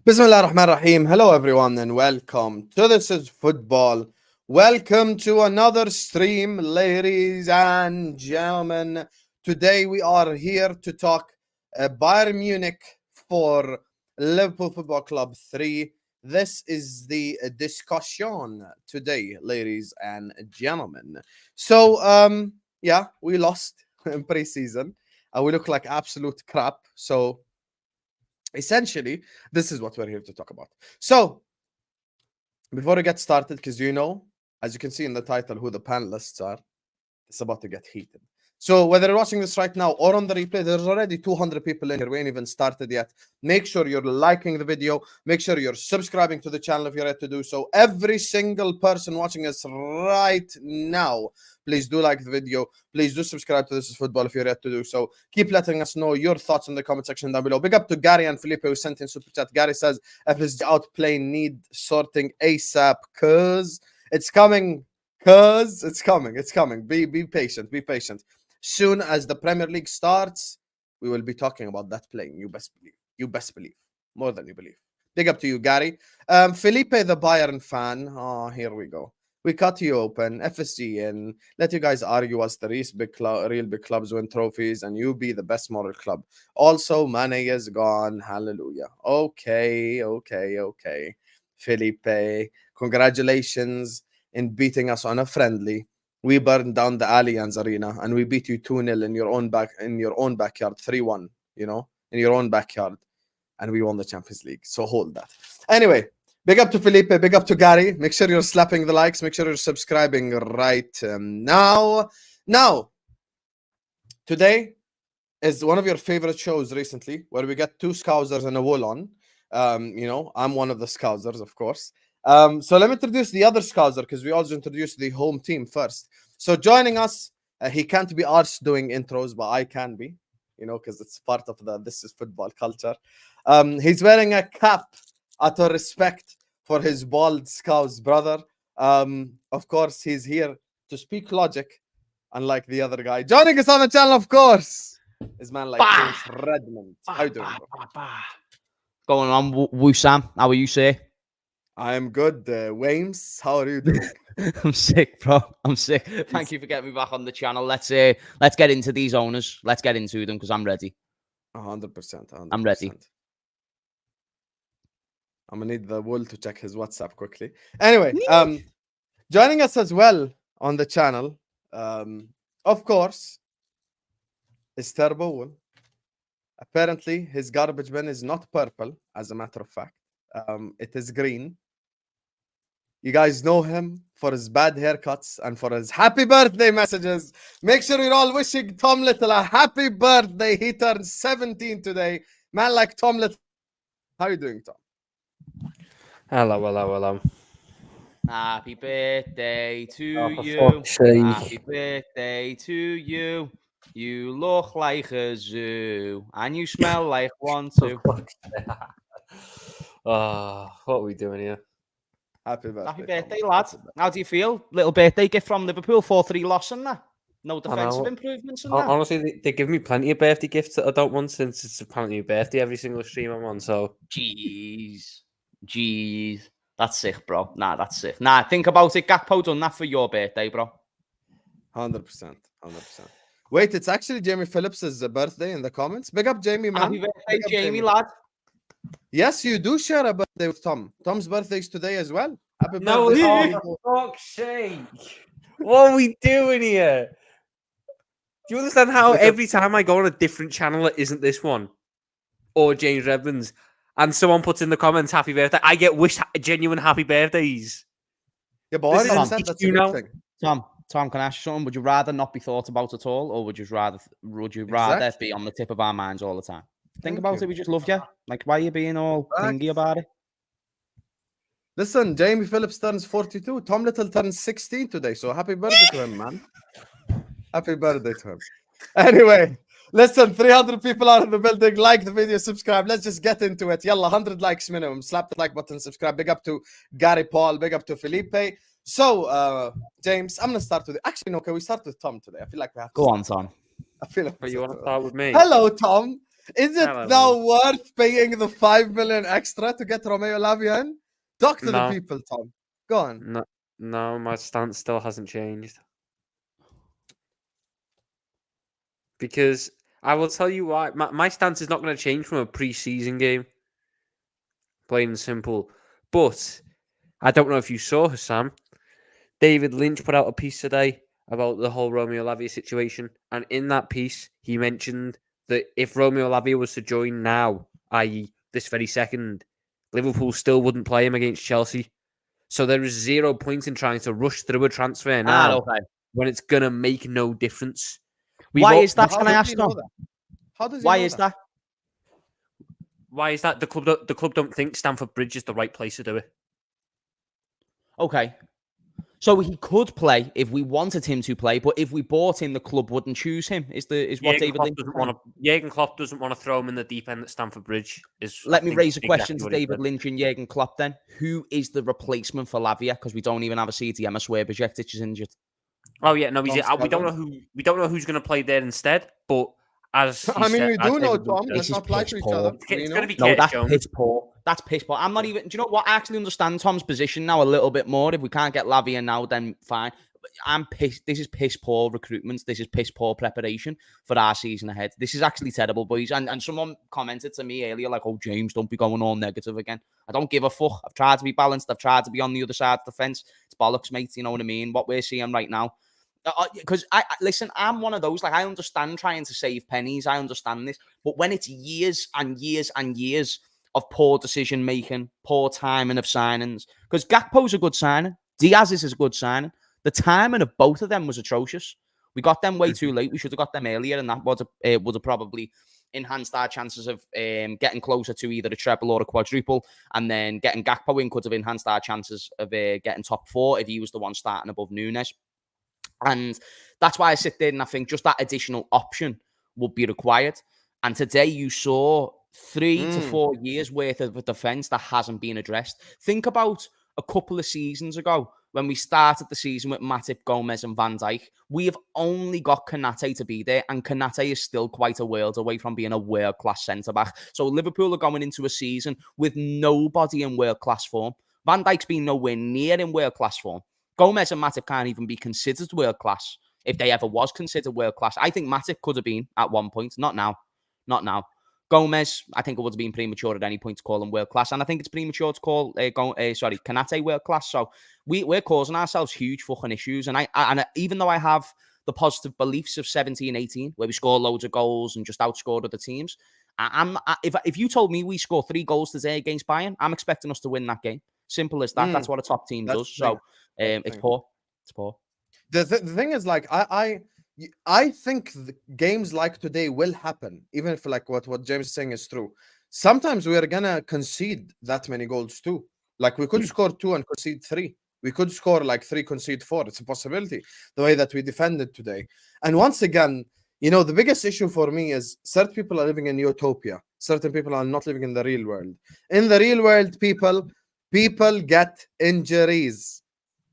Bismillah ar-Rahman ar-Rahim. Hello everyone and welcome to This is Football. Welcome to another stream, ladies and gentlemen. Today we are here to talk Bayern Munich for Liverpool Football Club 3. This is the discussion today, ladies and gentlemen. So, yeah, we lost in pre-season. We look like absolute crap. So, essentially, this is what we're here to talk about. So, before we get started, because as you can see in the title, who the panelists are, it's about to get heated. So, whether you're watching this right now or on the replay, there's already 200 people in here. We ain't even started yet. Make sure you're liking the video. Make sure you're subscribing to the channel if you're ready to do so. Every single person watching us right now, please do like the video. Please do subscribe to This is Football if you're ready to do so. Keep letting us know your thoughts in the comment section down below. Big up to Gary and Felipe who sent in super chat. Gary says, FSG Out play need sorting ASAP cause it's coming. It's coming. Be patient. Be patient. Soon as the Premier League starts, we will be talking about that playing. You best believe. More than you believe. Big up to you, Gary. Felipe, the Bayern fan. Oh, here we go. We cut you open. FSG in. Let you guys argue as the real big clubs win trophies and you be the best moral club. Also, Mane is gone. Hallelujah. Okay. Felipe, congratulations in beating us on a friendly. We burned down the Allianz Arena and we beat you 2-0 in your own backyard, 3-1, in your own backyard, and we won the Champions League. So hold that. Anyway, big up to Felipe, big up to Gary. Make sure you're slapping the likes, make sure you're subscribing right now. Now, today is one of your favorite shows recently, where we get two Scousers and a wool on. I'm one of the Scousers, of course. So let me introduce the other Scouser, because we also introduced the home team first. So joining us, he can't be arsed doing intros, but I can be, because it's part of the This is Football culture. He's wearing a cap out of respect for his bald Scouse brother. Of course, he's here to speak logic, unlike the other guy. Joining us on the channel, of course, is man like Redmond. How you doing, bro? Going on, Husam? How are you, sir? I am good. Wames, how are you doing? I'm sick, bro. I'm sick. Thank you for getting me back on the channel. Let's get into these owners. Let's get into them because I'm ready. 100%. I'm ready. I'm gonna need the wool to check his WhatsApp quickly. Anyway, joining us as well on the channel, of course, is Turbo Wool. Apparently, his garbage bin is not purple, as a matter of fact. It is green. You guys know him for his bad haircuts and for his happy birthday messages. Make sure you're all wishing Tom Little a happy birthday. He turns 17 today. Man like Tom Little. How are you doing, Tom? Hello. Happy birthday to you. Happy birthday to you. You look like a zoo and you smell like one too. What are we doing here? Happy birthday. Happy birthday, lad. How do you feel? Little birthday gift from Liverpool, 4-3 loss and that. No defensive improvements in that. Honestly, they give me plenty of birthday gifts that I don't want since it's apparently my birthday every single stream I'm on. So, Jeez. That's sick, bro. Nah, that's sick. Nah, think about it. Gakpo done that for your birthday, bro. 100%. Wait, it's actually Jamie Phillips' birthday in the comments. Big up, Jamie, man. Happy birthday, Jamie, lad. Yes, you do share a birthday with Tom. Tom's birthday is today as well. Happy no, birthday. for fuck's sake. What are we doing here? Do you understand how every time I go on a different channel that isn't this one, or James Redmond's, and someone puts in the comments happy birthday, I get wished genuine happy birthdays? Yeah, but I didn't say that's a good thing. Tom, can I ask you something? Would you rather not be thought about at all, or would you rather be on the tip of our minds all the time? Think about it. We just love you. Like, why are you being all thingy about it? Listen, Jamie Phillips turns 42. Tom Little turns 16 today. So happy birthday to him, man. Happy birthday to him. Anyway, listen, 300 people are in the building. Like the video, subscribe. Let's just get into it. Yalla, 100 likes minimum. Slap the like button, subscribe. Big up to Gary Paul. Big up to Felipe. So, James, I'm going to start with it. Actually, no, can we start with Tom today? I feel like we have to. Go on, Tom. I feel like you want to start with me? Hello, Tom. Is it now worth paying the 5 million extra to get Romeo Lavia in? Talk to the people, Tom. Go on. No, my stance still hasn't changed. Because I will tell you why. My stance is not going to change from a pre-season game. Plain and simple. But I don't know if you saw, Husam. David Lynch put out a piece today about the whole Romeo Lavia situation. And in that piece, he mentioned that if Romeo Lavia was to join now, i.e. this very second, Liverpool still wouldn't play him against Chelsea. So there is 0 point in trying to rush through a transfer now when it's going to make no difference. Why is that? Can I ask them? How does Why is that? Why is that? The club don't think Stamford Bridge is the right place to do it. Okay. So he could play if we wanted him to play, but if we bought him, the club wouldn't choose him. Is what David Lynch doesn't want to? Jurgen Klopp doesn't want to throw him in the deep end at Stamford Bridge. Let me raise a question to David Lynch and Jurgen Klopp. Then, who is the replacement for Lavia? Because we don't even have a CTM. I swear, Bajcetic is injured. Oh yeah, no, we don't know who. We don't know who's going to play there instead. But as we do know, Tom. Let's not lie to each other. It's going to be that's piss poor. That's piss poor. I'm not even. Do you know what? I actually understand Tom's position now a little bit more. If we can't get Lavia now, then fine. But I'm pissed. This is piss poor recruitment. This is piss poor preparation for our season ahead. This is actually terrible, boys. And someone commented to me earlier, like, "Oh, James, don't be going all negative again." I don't give a fuck. I've tried to be balanced. I've tried to be on the other side of the fence. It's bollocks, mate. You know what I mean? What we're seeing right now. Because listen, I'm one of those, like, I understand trying to save pennies. I understand this. But when it's years and years and years of poor decision making, poor timing of signings, because Gakpo's a good signing, Diaz is a good signing. The timing of both of them was atrocious. We got them way too late. We should have got them earlier, and that would have probably enhanced our chances of getting closer to either a treble or a quadruple. And then getting Gakpo in could have enhanced our chances of getting top 4 if he was the one starting above Nunes. And that's why I sit there and I think just that additional option would be required. And today you saw 3 to 4 years worth of a defence that hasn't been addressed. Think about a couple of seasons ago when we started the season with Matip, Gomez and Van Dijk. We have only got Konate to be there, and Konate is still quite a world away from being a world-class centre-back. So Liverpool are going into a season with nobody in world-class form. Van Dijk's been nowhere near in world-class form. Gomez and Matip can't even be considered world-class, if they ever was considered world-class. I think Matip could have been at one point. Not now. Not now. Gomez, I think it would have been premature at any point to call him world-class. And I think it's premature to call Konate world-class. So we're causing ourselves huge fucking issues. And I even though I have the positive beliefs of 17-18, where we score loads of goals and just outscored other teams, if you told me we score 3 goals today against Bayern, I'm expecting us to win that game. Simple as that. That's what a top team does. So it's poor. It's poor. The thing is, like, I think games like today will happen, even if, like, what James is saying is true. Sometimes we are gonna concede that many goals too. Like, we could score 2 and concede 3. We could score like 3, concede 4. It's a possibility, the way that we defended today. And once again, you know, the biggest issue for me is certain people are living in utopia. Certain people are not living in the real world. In the real world, people get injuries.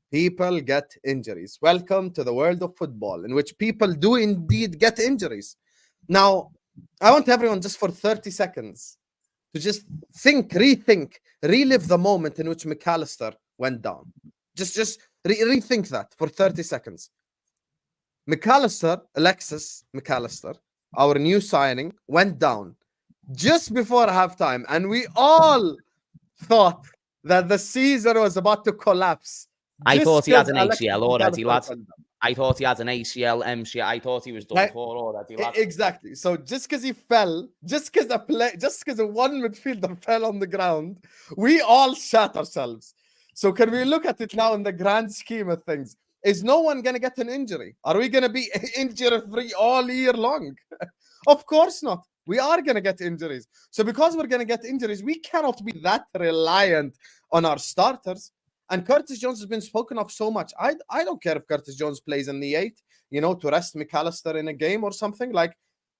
People get injuries. Welcome to the world of football, in which people do indeed get injuries. Now, I want everyone just for 30 seconds to just rethink, relive the moment in which McAllister went down. Just rethink that for 30 seconds. Alexis McAllister, our new signing, went down just before halftime, and we all thought that the season was about to collapse. I thought he had an ACL already, lad. I thought he had an ACL, MCL. I thought he was done for already, lad. Exactly. So just because he fell, just because a one midfielder fell on the ground, we all shat ourselves. So can we look at it now in the grand scheme of things? Is no one going to get an injury? Are we going to be injury-free all year long? Of course not. We are going to get injuries. So because we're going to get injuries, we cannot be that reliant on our starters. And Curtis Jones has been spoken of so much. I don't care if Curtis Jones plays in the 8, you know, to rest McAllister in a game or something. Like,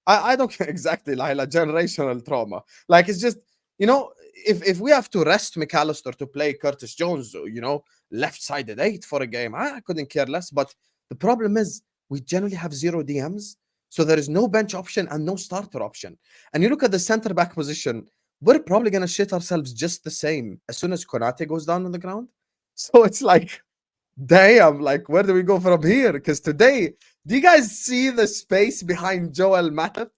I don't care exactly, Lila, generational trauma. Like, it's just, you know, if we have to rest McAllister to play Curtis Jones, you know, left-sided 8 for a game, I couldn't care less. But the problem is we generally have 0 DMs. So there is no bench option and no starter option. And you look at the center back position, we're probably going to shit ourselves just the same as soon as Konate goes down on the ground. So it's like, damn, like, where do we go from here? Because today, do you guys see the space behind Joel Matip?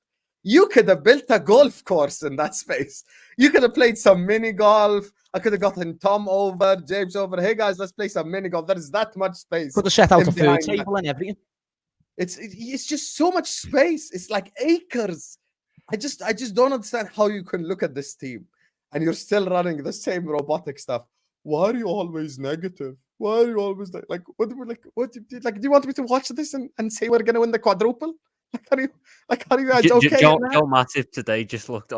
You could have built a golf course in that space. You could have played some mini golf. I could have gotten Tom over, James over. Hey guys, let's play some mini golf. There's that much space. Could have set out a food table and everything. It's just so much space. It's like acres. I just don't understand how you can look at this team and you're still running the same robotic stuff. Why are you always negative? Why are you always like what do you want me to watch this and say we're gonna win the quadruple? Like are you guys okay? Joel Matip today just looked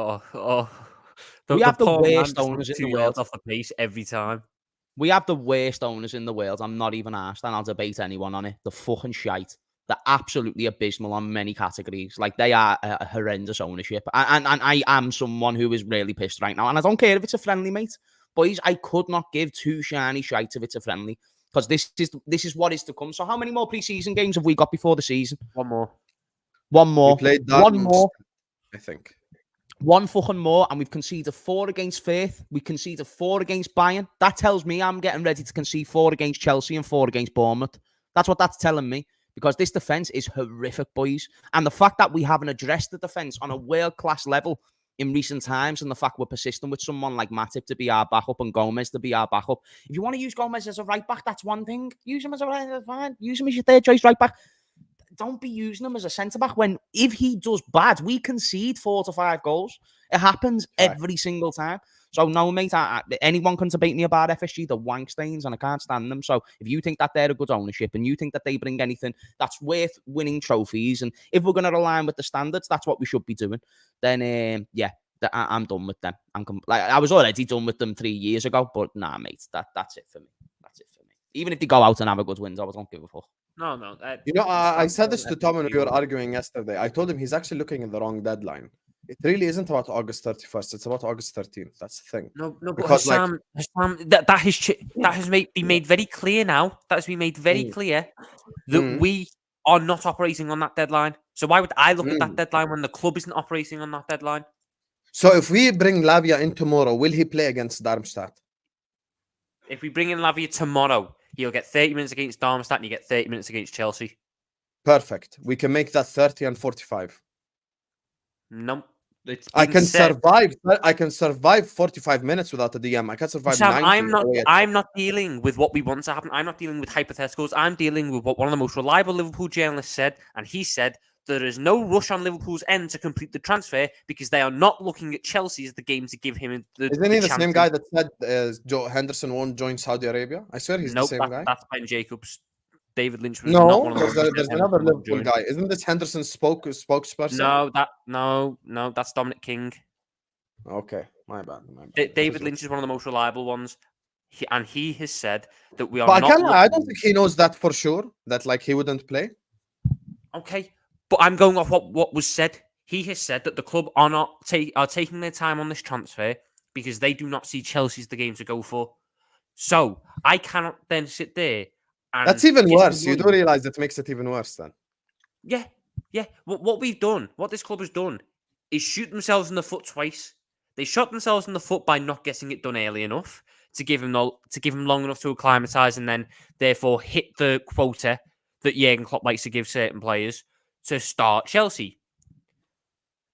we have the worst owners in the world off the pace every time. We have the worst owners in the world. I'm not even asked, and I'll debate anyone on it. The fucking shite. They're absolutely abysmal on many categories. Like, they are a horrendous ownership. And I am someone who is really pissed right now. And I don't care if it's a friendly, mate. Boys, I could not give two shiny shites if it's a friendly. Because this is what is to come. So how many more pre-season games have we got before the season? One more. We played one more. I think. One fucking more, and we've conceded 4 against Firth. We conceded 4 against Bayern. That tells me I'm getting ready to concede 4 against Chelsea and 4 against Bournemouth. That's what that's telling me. Because this defence is horrific, boys. And the fact that we haven't addressed the defence on a world-class level in recent times, and the fact we're persistent with someone like Matip to be our backup and Gomez to be our backup. If you want to use Gomez as a right-back, that's one thing. Use him as a right-back, fine. Use him as your third-choice right-back. Don't be using him as a centre-back when, if he does bad, we concede 4 to 5 goals. It happens every single time. So, no, mate, anyone can debate me about FSG, the wank stains, and I can't stand them. So, if you think that they're a good ownership and you think that they bring anything that's worth winning trophies, and if we're going to align with the standards, that's what we should be doing, then, I'm done with them. I was already done with them 3 years ago, but nah, mate, that's it for me. That's it for me. Even if they go out and have a good win, I don't give a fuck. No. I said this to Tom when we were arguing yesterday. I told him he's actually looking at the wrong deadline. It really isn't about August 31st. It's about August 13th. That's the thing. No, because Husam, that has been made very clear now. That has been made very clear that we are not operating on that deadline. So why would I look at that deadline when the club isn't operating on that deadline? So if we bring Lavia in tomorrow, will he play against Darmstadt? If we bring in Lavia tomorrow, he'll get 30 minutes against Darmstadt and you get 30 minutes against Chelsea. Perfect. We can make that 30 and 45. No. I can survive 45 minutes without a DM. I can survive Sam, 90. I'm not dealing with what we want to happen. I'm not dealing with hypotheticals. I'm dealing with what one of the most reliable Liverpool journalists said, and he said there is no rush on Liverpool's end to complete the transfer because they are not looking at Chelsea as the game to give him Isn't he the same guy that said Henderson won't join Saudi Arabia? I swear he's the same guy. That's Ben Jacobs. David Lynch was not one of there's another Liverpool guy. Isn't this Henderson spokesperson? No, that's Dominic King. Okay, my bad. David Lynch is one of the most reliable ones, and he has said that we are. But I don't think he knows that for sure. That he wouldn't play. Okay, but I'm going off what was said. He has said that the club are taking their time on this transfer because they do not see Chelsea's the game to go for. So I cannot then sit there. That's even worse. You do realize that makes it even worse then. Yeah. What we've done, what this club has done, is shoot themselves in the foot twice. They shot themselves in the foot by not getting it done early enough to give him long enough to acclimatise and then therefore hit the quota that Jurgen Klopp likes to give certain players to start Chelsea.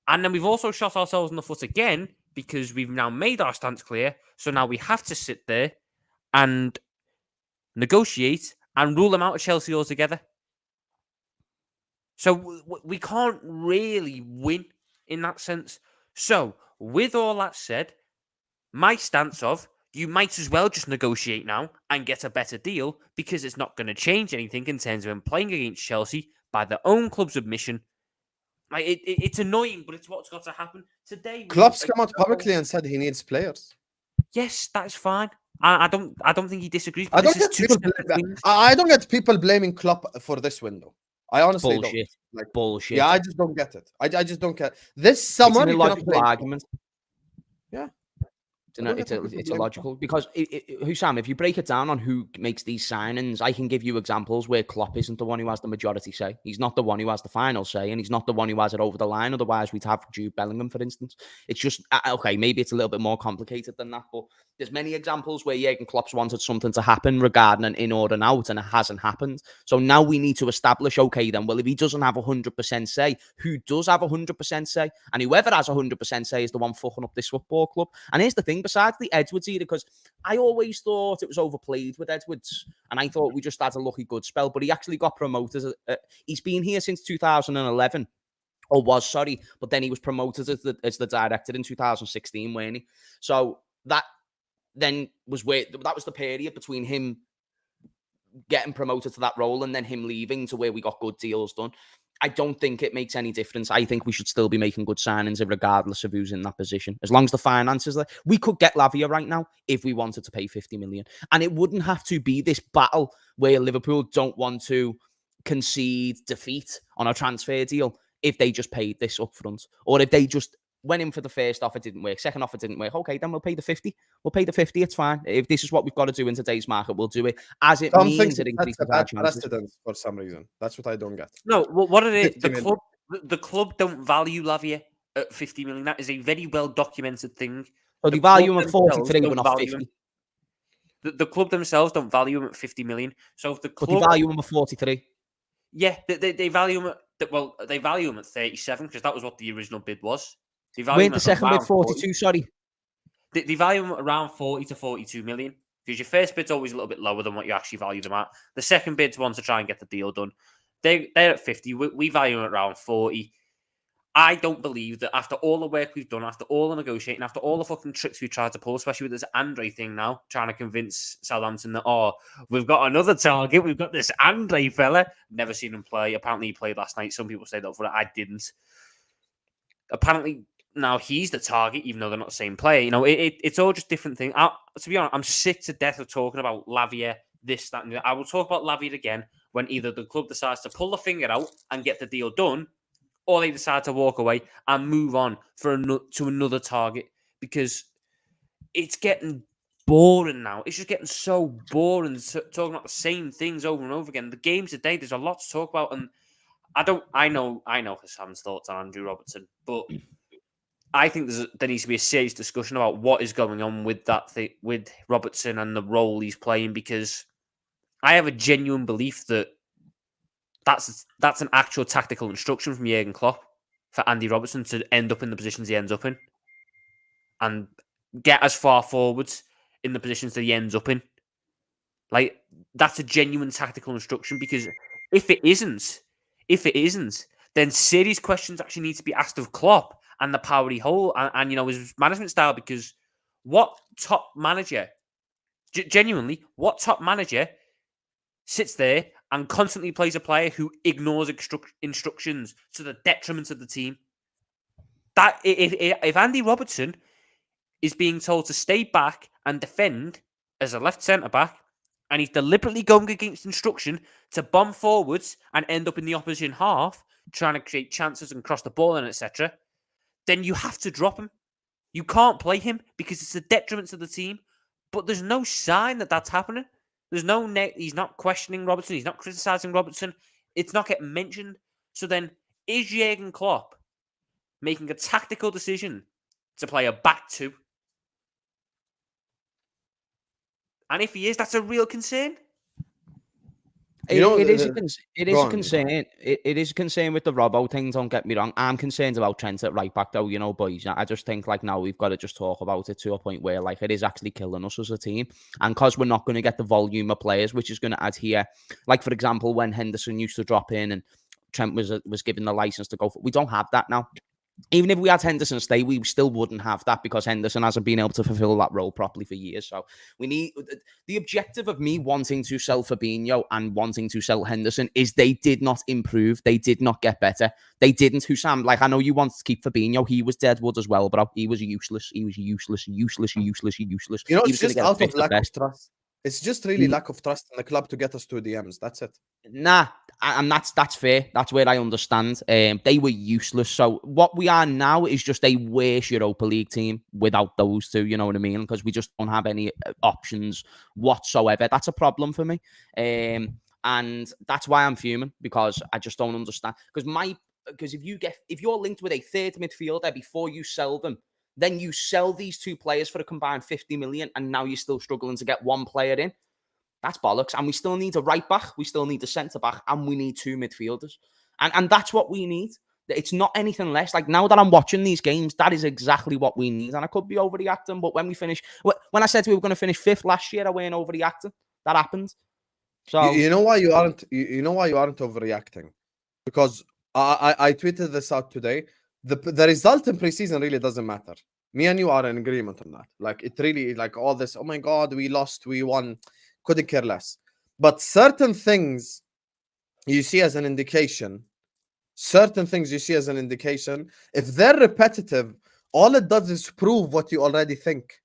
And then we've also shot ourselves in the foot again because we've now made our stance clear. So now we have to sit there and negotiate and rule them out of Chelsea altogether. So we can't really win in that sense. So with all that said, my stance of you might as well just negotiate now and get a better deal because it's not going to change anything in terms of him playing against Chelsea by their own club's admission. It's annoying, but it's what's got to happen today. Klopp's come out publicly and said he needs players. Yes, that's fine. I don't think he disagrees. I don't get people blaming Klopp for this window. I honestly don't. Bullshit. Yeah, I just don't get it. I just don't get this summer. It's an illogical argument. Yeah. It's illogical because Husam, if you break it down on who makes these signings, I can give you examples where Klopp isn't the one who has the majority say. He's not the one who has the final say, and he's not the one who has it over the line. Otherwise, we'd have Jude Bellingham, for instance. It's just okay. Maybe it's a little bit more complicated than that, but there's many examples where Jurgen Klopp's wanted something to happen regarding an in or an out, and it hasn't happened. So now we need to establish, okay, then, well, if he doesn't have 100% say, who does have 100% say? And whoever has 100% say is the one fucking up this football club. And here's the thing, besides the Edwards era, because I always thought it was overplayed with Edwards, and I thought we just had a lucky good spell, but he actually got promoted. He's been here since 2011. Or was, sorry, but then he was promoted as the director in 2016, weren't he? So that then was that was the period between him getting promoted to that role and then him leaving to where we got good deals done. I don't think it makes any difference. I think we should still be making good signings regardless of who's in that position. As long as the finances there. We could get Lavia right now if we wanted to pay 50 million. And it wouldn't have to be this battle where Liverpool don't want to concede defeat on a transfer deal if they just paid this up front. Or if they just went in for the first offer, didn't work. Second offer didn't work. Okay, then we'll pay the 50. We'll pay the 50. It's fine. If this is what we've got to do in today's market, we'll do it. As it means it increases our chances. For some reason. That's what I don't get. No, what it is, the club don't value Lavia at 50 million. That is a very well documented thing. So they value him at 43, but not 50. The club themselves don't value him at 50 million. So if the club, but they value him at 43. Yeah, they value him at, well, they value him at 37 because that was what the original bid was. Wait, the second bid 42, sorry. They value them around 40 to 42 million because your first bid's always a little bit lower than what you actually value them at. The second bid's one to try and get the deal done. They're at 50. We value them at around 40. I don't believe that after all the work we've done, after all the negotiating, after all the fucking tricks we've tried to pull, especially with this Andre thing now, trying to convince Southampton that, oh, we've got another target. We've got this Andre fella. Never seen him play. Apparently he played last night. Some people stayed up for it. I didn't. Apparently now he's the target, even though they're not the same player. You know, it's all just different things. To be honest, I'm sick to death of talking about Lavia, this, that, and that. I will talk about Lavia again when either the club decides to pull the finger out and get the deal done, or they decide to walk away and move on to another target, because it's getting boring now. It's just getting so boring talking about the same things over and over again. The games today, there's a lot to talk about, and I know Husam's thoughts on Andrew Robertson, but I think there needs to be a serious discussion about what is going on with that thing, with Robertson and the role he's playing, because I have a genuine belief that that's an actual tactical instruction from Jurgen Klopp for Andy Robertson to end up in the positions he ends up in and get as far forwards in the positions that he ends up in. Like, that's a genuine tactical instruction, because if it isn't, then serious questions actually need to be asked of Klopp and the power he holds and you know, his management style, because what top manager, genuinely, what top manager sits there and constantly plays a player who ignores instructions to the detriment of the team? That if Andy Robertson is being told to stay back and defend as a left centre-back, and he's deliberately going against instruction to bomb forwards and end up in the opposition half, trying to create chances and cross the ball and etc., then you have to drop him. You can't play him because it's a detriment to the team. But there's no sign that that's happening. There's no he's not questioning Robertson. He's not criticising Robertson. It's not getting mentioned. So then, is Jurgen Klopp making a tactical decision to play a back two? And if he is, that's a real concern. It is a concern. It is a concern with the Robbo thing, don't get me wrong. I'm concerned about Trent at right back, though, you know, boys. I just think, like, now we've got to just talk about it to a point where, like, it is actually killing us as a team. And because we're not going to get the volume of players, which is going to add here. Like, for example, when Henderson used to drop in and Trent was given the license to go for, we don't have that now. Even if we had Henderson stay, we still wouldn't have that because Henderson hasn't been able to fulfill that role properly for years. So we need the objective of me wanting to sell Fabinho and wanting to sell Henderson is they did not improve. They did not get better. They didn't. Husam, like, I know you wanted to keep Fabinho. He was deadwood as well, but he was useless. He was useless. You know, it's just out of lack of trust. It's just really lack of trust in the club to get us to DMs. That's it. Nah, and that's fair. That's where I understand. They were useless. So what we are now is just a worse Europa League team without those two. You know what I mean? Because we just don't have any options whatsoever. That's a problem for me. And that's why I'm fuming, because I just don't understand. Because if you're linked with a third midfielder before you sell them, then you sell these two players for a combined 50 million, and now you're still struggling to get one player in. That's bollocks. And we still need a right back, we still need a centre back, and we need two midfielders. And that's what we need. It's not anything less. Like, now that I'm watching these games, that is exactly what we need. And I could be overreacting, but when I said we were going to finish 5th last year, I weren't overreacting. That happened. So you know why you aren't. You know why you aren't overreacting, because I tweeted this out today. The result in preseason really doesn't matter. Me and you are in agreement on that. Like, it really, like, all this, oh my God, we lost, we won, couldn't care less. But certain things you see as an indication, if they're repetitive, all it does is prove what you already think.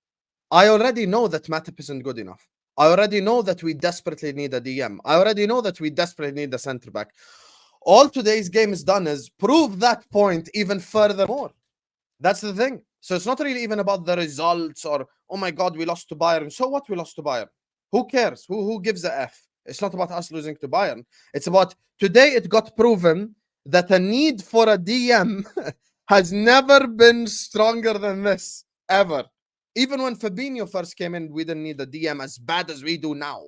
I already know that Matip isn't good enough. I already know that we desperately need a DM. I already know that we desperately need a centre back. All today's game has done is prove that point even furthermore. That's the thing. So it's not really even about the results or, oh my God, we lost to Bayern. So what, we lost to Bayern? Who cares? Who gives a F? It's not about us losing to Bayern. It's about today it got proven that a need for a DM has never been stronger than this, ever. Even when Fabinho first came in, we didn't need a DM as bad as we do now.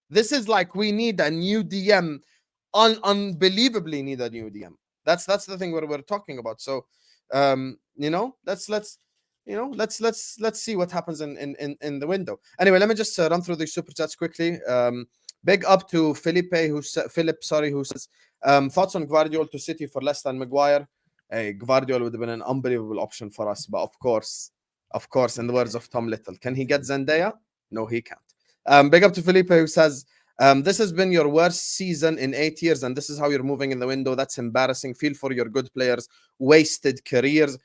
This is like we need a new DM. Unbelievably need a new DM. That's the thing we're talking about. So let's see what happens in the window. Anyway, let me just run through the super chats quickly. Big up to Philip, who says thoughts on Guardiola to City for less than Maguire. Guardiola would have been an unbelievable option for us, but of course, in the words of Tom Little, can he get Zendaya? No, he can't. Big up to Felipe, who says, this has been your worst season in 8 years, and this is how you're moving in the window. That's embarrassing. Feel for your good players. Wasted careers.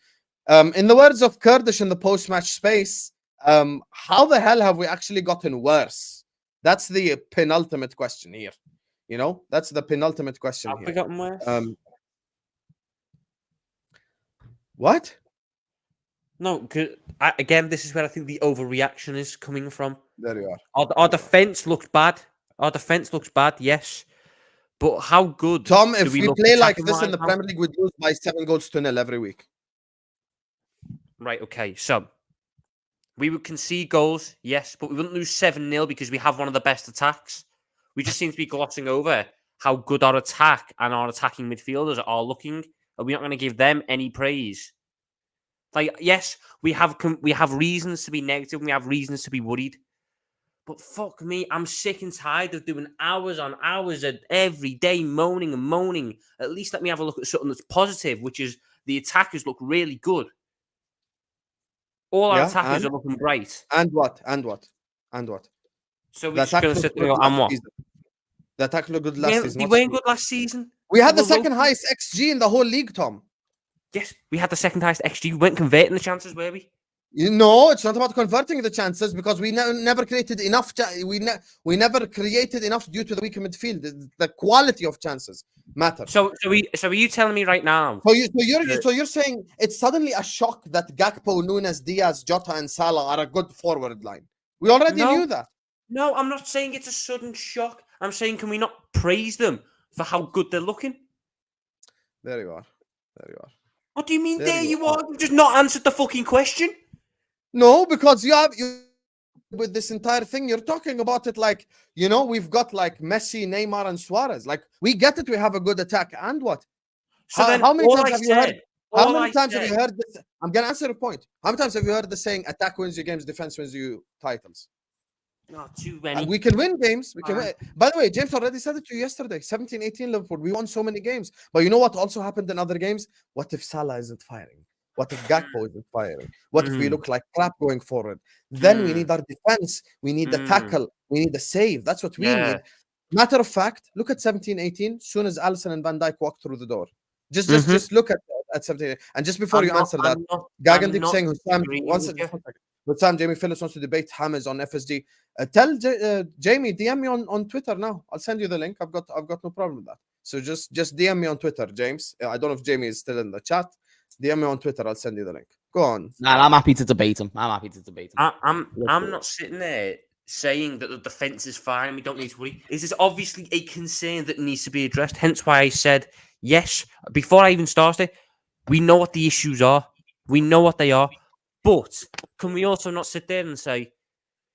In the words of Kurdish in the post-match space, how the hell have we actually gotten worse? That's the penultimate question here. You know, that's the penultimate question here. Have we gotten worse? What? No, again, this is where I think the overreaction is coming from. There you are. Our defense looked bad. Our defense looks bad, yes. But how good? Tom, if we play like this in the Premier League, we'd lose by 7-0 every week. Right, okay. So we would concede goals, yes, but we wouldn't lose 7-0 because we have one of the best attacks. We just seem to be glossing over how good our attack and our attacking midfielders are looking. Are we not going to give them any praise? Like, yes, we have reasons to be negative. We have reasons to be worried. But fuck me, I'm sick and tired of doing hours on hours every day moaning and moaning. At least let me have a look at something that's positive, which is the attackers look really good. All our attackers are looking bright. And what? So we're just going to sit there and what? The attack looked good last season. They weren't good last season. We had the second highest XG in the whole league, Tom. Yes, we had the second highest XG. We weren't converting the chances, were we? No, it's not about converting the chances because we never created enough. We never created enough due to the weaker midfield. The quality of chances matters. So are you telling me right now? So you're saying it's suddenly a shock that Gakpo, Nunes, Diaz, Jota, and Salah are a good forward line? We already knew that. No, I'm not saying it's a sudden shock. I'm saying, can we not praise them for how good they're looking? There you are. What do you mean? There you are. You just not answered the fucking question. No, because you with this entire thing, you're talking about it like, you know, we've got like Messi, Neymar, and Suarez. Like, we get it. We have a good attack. And what? So how many times have you heard? How many times have you heard this? I'm gonna answer a point. How many times have you heard the saying, "Attack wins you games, defense wins you titles"? Not too many. And we can win games. We can win. By the way, James already said it to you yesterday. 17-18 Liverpool. We won so many games. But you know what also happened in other games? What if Salah isn't firing? What if Gakpo isn't firing? What if we look like crap going forward? Then we need our defense. We need the tackle. We need the save. That's what we need. Matter of fact, look at 17-18. Soon as Alisson and Van Dijk walk through the door. Just look at 17. And just before you answer that, Gagan keeps saying, Husam, But Sam, Jamie Phillips wants to debate Hammers on FSG. Tell Jamie, DM me on Twitter now. I'll send you the link. I've got no problem with that. So just DM me on Twitter, James. I don't know if Jamie is still in the chat. DM me on Twitter. I'll send you the link. Go on. Nah, I'm happy to debate him. I'm not sitting there saying that the defence is fine and we don't need to worry. This is obviously a concern that needs to be addressed. Hence why I said, yes, before I even started, we know what the issues are. We know what they are. But can we also not sit there and say,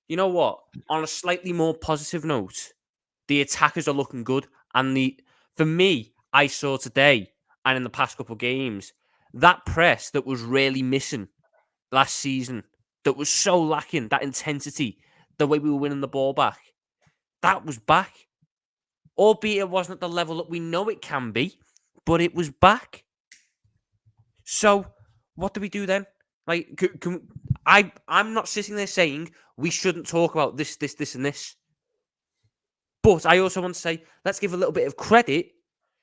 you know what? On a slightly more positive note, the attackers are looking good. And for me, I saw today and in the past couple of games, that press that was really missing last season, that was so lacking, that intensity, the way we were winning the ball back, that was back. Albeit it wasn't at the level that we know it can be, but it was back. So what do we do then? Like, I'm not sitting there saying we shouldn't talk about this, and this. But I also want to say, let's give a little bit of credit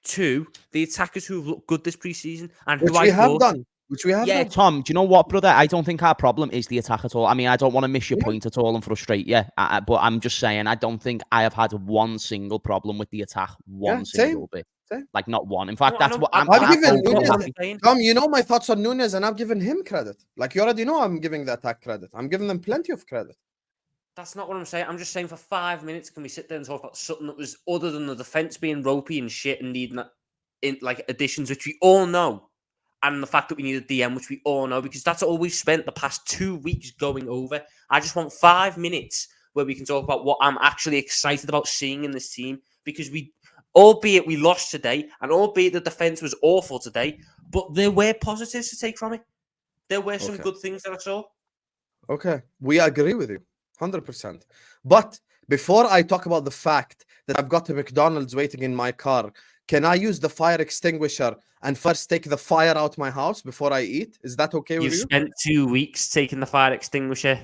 to the attackers who have looked good this preseason and Which we have done. Yeah, Tom, do you know what, brother? I don't think our problem is the attack at all. I mean, I don't want to miss your point at all and frustrate you, but I'm just saying, I don't think I have had one single problem with the attack, single bit. Same. Like, not one. In fact, that's what I'm given Nunez. Tom, you know my thoughts on Nunez, and I'm giving him credit. Like, you already know I'm giving the attack credit. I'm giving them plenty of credit. That's not what I'm saying. I'm just saying for 5 minutes, can we sit there and talk about something that was other than the defence being ropey and shit and needing additions, which we all know. And the fact that we need a DM, which we all know, because that's all we've spent the past 2 weeks going over. I just want 5 minutes where we can talk about what I'm actually excited about seeing in this team. Because albeit we lost today, and albeit the defence was awful today, but there were positives to take from it. There were some good things that I saw. Okay, we agree with you, 100%. But before I talk about the fact that I've got a McDonald's waiting in my car, can I use the fire extinguisher and first take the fire out my house before I eat? Is that okay with you? You've spent 2 weeks taking the fire extinguisher.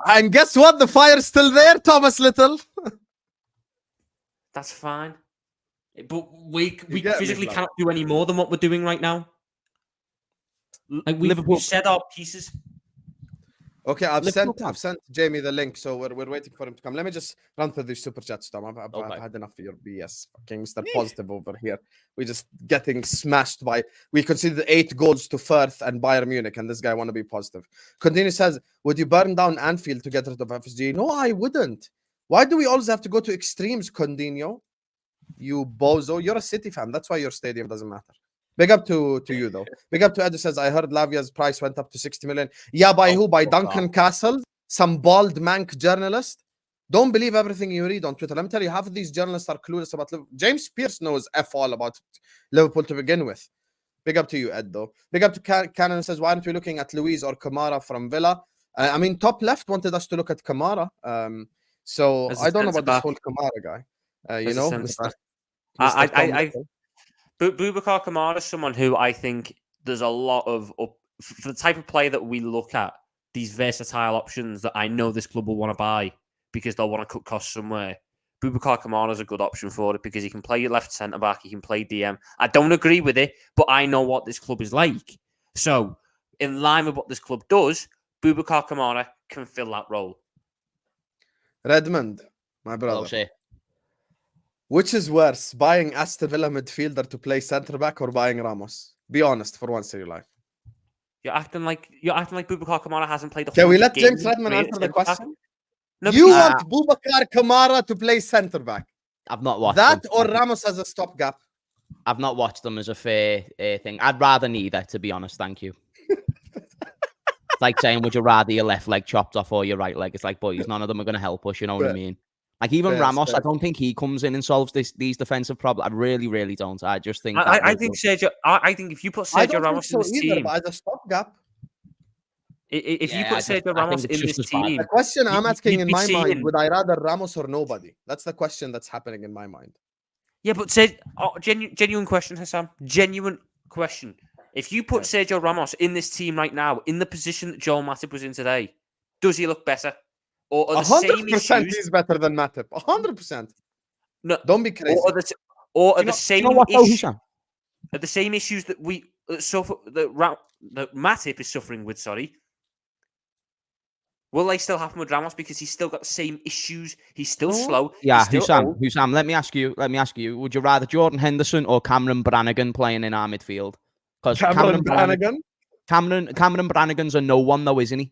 And guess what? The fire's still there, Thomas Little. That's fine. But we physically cannot do any more than what we're doing right now. Like we've said our pieces. Okay, I've sent Jamie the link, so we're waiting for him to come. Let me just run through these super chats, Tom. I've had enough of your BS. Fucking Mr. Positive over here. We're just getting smashed by. We conceded 8 goals to Firth and Bayern Munich, and this guy want to be positive. Continue says, would you burn down Anfield to get rid of FSG? No, I wouldn't. Why do we always have to go to extremes, Condinho? You bozo. You're a City fan. That's why your stadium doesn't matter. Big up to you, though. Big up to Edu says, I heard Lavia's price went up to 60 million. Yeah, by who? By Duncan Castle? Some bald mank journalist? Don't believe everything you read on Twitter. Let me tell you, half of these journalists are clueless about Liverpool. James Pearce knows F all about Liverpool to begin with. Big up to you, Ed, though. Big up to Cannon says, why aren't we looking at Luiz or Kamara from Villa? I mean, top left wanted us to look at Kamara. So I don't know about this whole Kamara guy. You know, Boubacar Kamara is someone who I think there's a lot of for the type of player that we look at, these versatile options that I know this club will want to buy because they'll want to cut costs somewhere. Boubacar Kamara is a good option for it because he can play your left centre back, he can play DM. I don't agree with it, but I know what this club is like. So, in line with what this club does, Boubacar Kamara can fill that role. Redmond, my brother. Which is worse, buying Aston Villa midfielder to play centre back or buying Ramos? Be honest for once in your life. You're acting like Boubacar Kamara hasn't played. Can we let James Redmond answer the question? No, you want Boubacar Kamara to play centre back? I've not watched that or Ramos as a stopgap. I've not watched them as a fair thing. I'd rather neither, to be honest. Thank you. It's like saying, would you rather your left leg chopped off or your right leg? It's like, boys, none of them are going to help us. You know what I mean? Like, even Ramos, I don't think he comes in and solves these defensive problems. I really, really don't. I just think... I think if you put Sergio Ramos in this team... As a stopgap. If you put Sergio Ramos in this team... The question I'm asking in my mind, would I rather Ramos or nobody? That's the question that's happening in my mind. Yeah, but genuine question, Husam. Genuine question. If you put Sergio Ramos in this team right now, in the position that Joel Matip was in today, does he look better? Or are the 100% he's better than Matip. 100%. No, don't be crazy. Are the same issues that that Matip is suffering with? Sorry, Will they still happen with Ramos because he's still got the same issues? He's still slow. Yeah, he's still Husam, old. Husam, let me ask you, would you rather Jordan Henderson or Cameron Brannigan playing in our midfield? Because Cameron Brannigan? Cameron Brannigan's a no one though, isn't he?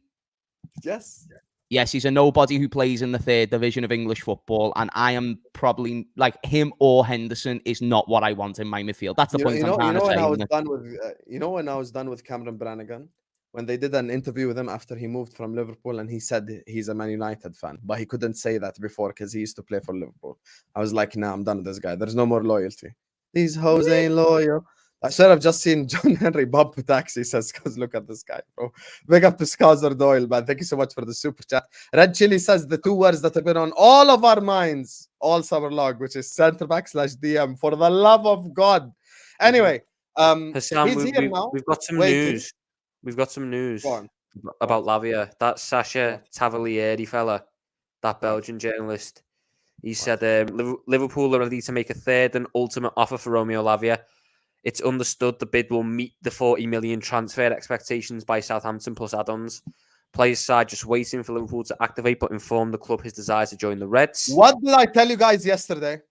Yes. Yes, he's a nobody who plays in the 3rd division of English football, and I am probably like him or Henderson is not what I want in my midfield. That's the point I'm trying to say. When I was done with, when I was done with Cameron Brannigan, when they did an interview with him after he moved from Liverpool, and he said he's a Man United fan, but he couldn't say that before because he used to play for Liverpool. I was like, nah, I'm done with this guy. There's no more loyalty. These hoes ain't loyal. I should have just seen John Henry Bob Taxi says, because look at this guy, bro. Big up to Skazer Doyle, man. Thank you so much for the super chat. Red Chili says the 2 words that have been on all of our minds all summer long, which is centre back / DM. For the love of God. Anyway, Husam, he's here now. We've got some news. We've got some news about Lavia. That Sasha Tavalieri fella, that Belgian journalist. He said Liverpool are ready to make a 3rd and ultimate offer for Romeo Lavia. It's understood the bid will meet the 40 million transfer expectations by Southampton plus add-ons. Players side just waiting for Liverpool to activate, but inform the club his desire to join the Reds. What did I tell you guys yesterday?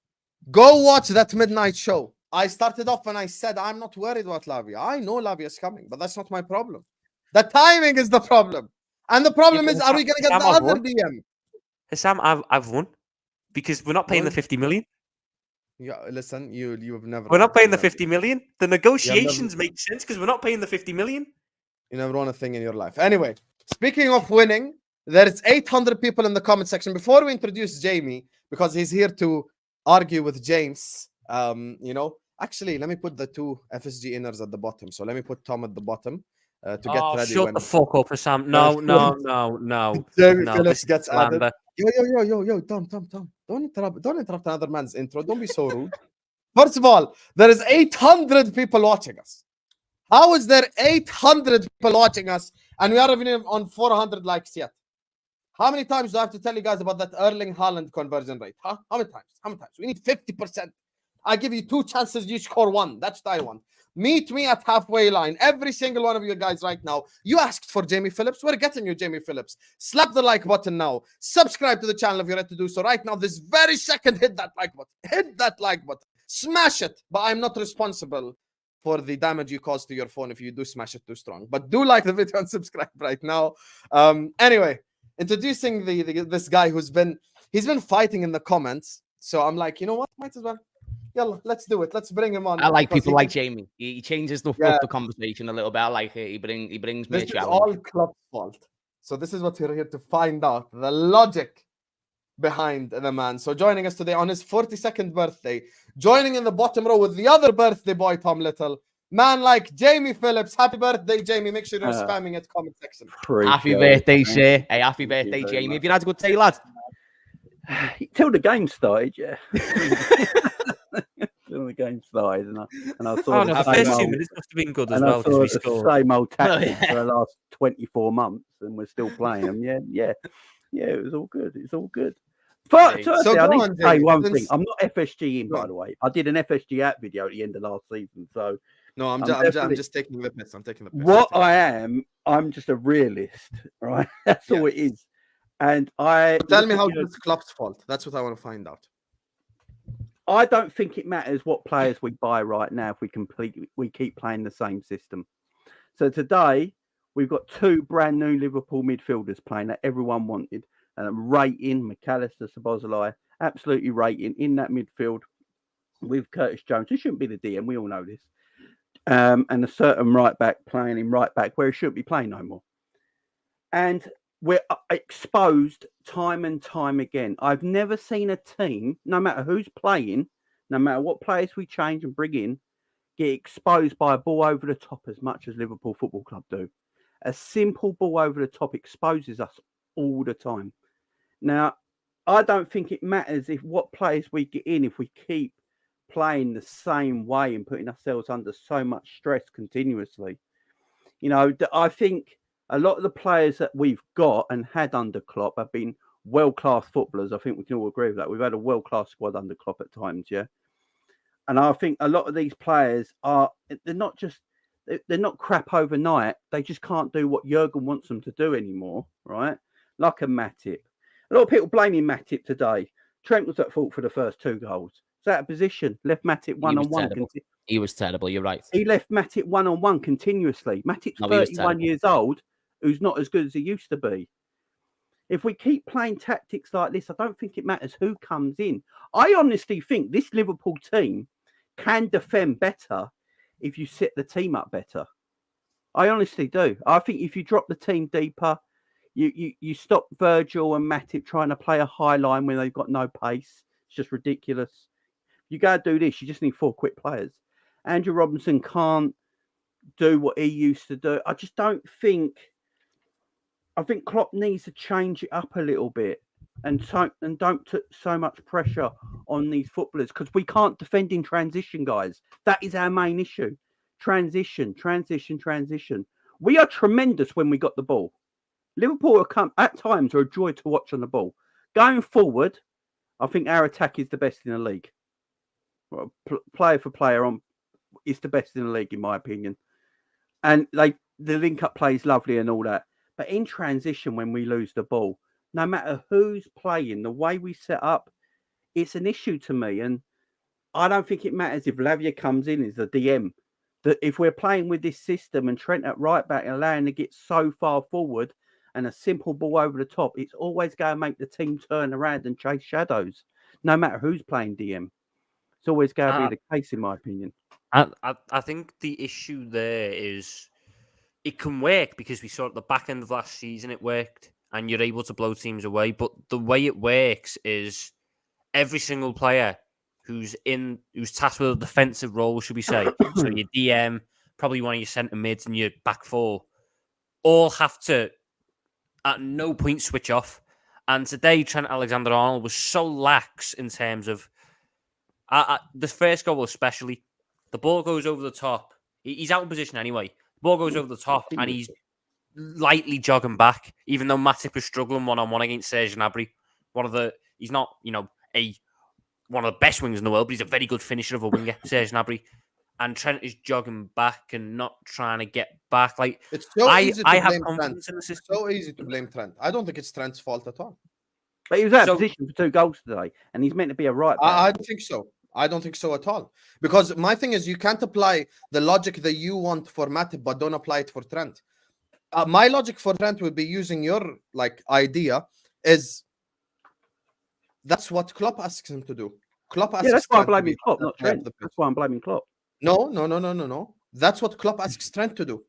Go watch that midnight show. I started off and I said, I'm not worried about Lavia. I know Lavia is coming, but that's not my problem. The timing is the problem. And the problem is, are we going to get the other DM? Husam, I've won. Because we're not paying the 50 million. Yeah, listen, you've never. We're not paying the 50 million. The negotiations make sense because we're not paying the 50 million. You never won a thing in your life. Anyway, speaking of winning, there's 800 people in the comment section. Before we introduce Jamie, because he's here to argue with James, actually, let me put the 2 FSG inners at the bottom. So let me put Tom at the bottom to get ready. Shut the fuck up, Husam. No. Jamie Phillips gets added. Yo, Tom. Don't interrupt another man's intro. Don't be so rude. First of all, there is 800 people watching us. How is there 800 people watching us and we aren't even on 400 likes yet? How many times do I have to tell you guys about that Erling Haaland conversion rate? Huh? How many times? We need 50%. I give you 2 chances, you score 1. That's what I want. Meet me at halfway line. Every single one of you guys right now. You asked for Jamie Phillips. We're getting you Jamie Phillips. Slap the like button now. Subscribe to the channel if you're ready to do so right now. This very second, hit that like button. Hit that like button. Smash it. But I'm not responsible for the damage you cause to your phone if you do smash it too strong. But do like the video and subscribe right now. Anyway, introducing this guy who's been fighting in the comments. So I'm like, you know what? Might as well. Yalla, let's do it. Let's bring him on. I like people like Jamie. He changes the conversation a little bit. I like it. He brings me a challenge. This is all Klopp's fault. So this is what we're here to find out. The logic behind the man. So joining us today on his 42nd birthday, joining in the bottom row with the other birthday boy, Tom Little, man like Jamie Phillips. Happy birthday, Jamie. Make sure you're spamming it comment section. Happy birthday, sir. Hey, happy birthday, Jamie. Have you had a good day, lad? Till the game started, yeah. Till the game started, and I saw the first 2 minutes must have been good as well because we scored. The same old tactics for the last 24 months, and we're still playing them. Yeah. It was all good. It's all good. But I need to say one thing. I'm not FSG in, by the way. I did an FSG Out video at the end of last season, so no, I'm just taking the piss. I'm taking the piss. What I am, I'm just a realist, right? That's all it is. And tell me how it's Klopp's fault. That's what I want to find out. I don't think it matters what players we buy right now if we keep playing the same system. So today we've got 2 brand new Liverpool midfielders playing that everyone wanted, and I'm rating McAllister, Szoboszlai, absolutely rating in that midfield with Curtis Jones. He shouldn't be the DM. We all know this. And a certain right back playing him right back where he shouldn't be playing no more. And we're exposed time and time again. I've never seen a team, no matter who's playing, no matter what players we change and bring in, get exposed by a ball over the top as much as Liverpool Football Club do. A simple ball over the top exposes us all the time. Now, I don't think it matters what players we get in if we keep playing the same way and putting ourselves under so much stress continuously. You know, I think a lot of the players that we've got and had under Klopp have been world-class footballers. I think we can all agree with that. We've had a world-class squad under Klopp at times, yeah. And I think a lot of these players they're not crap overnight. They just can't do what Jurgen wants them to do anymore, right? like a Matip. A lot of people blaming Matip today. Trent was at fault for the first 2 goals. It's out of position. Left Matip one-on-one. He was terrible. You're right. He left Matip one-on-one continuously. Matip's 31 years old, who's not as good as he used to be. If we keep playing tactics like this, I don't think it matters who comes in. I honestly think this Liverpool team can defend better if you set the team up better. I honestly do. I think if you drop the team deeper, you stop Virgil and Matip trying to play a high line when they've got no pace. It's just ridiculous. You got to do this. You just need 4 quick players. Andrew Robinson can't do what he used to do. I just don't think... I think Klopp needs to change it up a little bit and don't put so much pressure on these footballers, because we can't defend in transition, guys. That is our main issue. Transition. We are tremendous when we got the ball. Liverpool at times are a joy to watch on the ball. Going forward, I think our attack is the best in the league. Well, player for player, it's the best in the league, in my opinion. And the link-up play is lovely and all that. But in transition, when we lose the ball, no matter who's playing, the way we set up, it's an issue to me. And I don't think it matters if Lavia comes in as the DM. That if we're playing with this system and Trent at right back and allowing to get so far forward and a simple ball over the top, it's always going to make the team turn around and chase shadows, no matter who's playing DM. It's always going to be the case, in my opinion. I think the issue there is... it can work because we saw at the back end of last season it worked and you're able to blow teams away. But the way it works is every single player who's tasked with a defensive role, should we say, so your DM, probably one of your centre mids and your back 4, all have to at no point switch off. And today, Trent Alexander-Arnold was so lax in terms of the first goal especially. The ball goes over the top. He's out of position anyway. Ball goes over the top and he's lightly jogging back, even though Matip was struggling one-on-one against Serge Gnabry. He's not, one of the best wingers in the world, but he's a very good finisher of a winger, Serge Gnabry. And Trent is jogging back and not trying to get back. Like, it's so easy to have blame confidence Trent. in the system. It's so easy to blame Trent. I don't think it's Trent's fault at all. But he was out of position for 2 goals today, and he's meant to be a right back. I don't think so. I don't think so at all. Because my thing is, you can't apply the logic that you want for Matip, but don't apply it for Trent. My logic for Trent would be using your idea is that's what Klopp asks him to do. Klopp asks that's why I'm Trent blaming Klopp, not Trent. That's why I'm blaming Klopp. No. That's what Klopp asks Trent to do.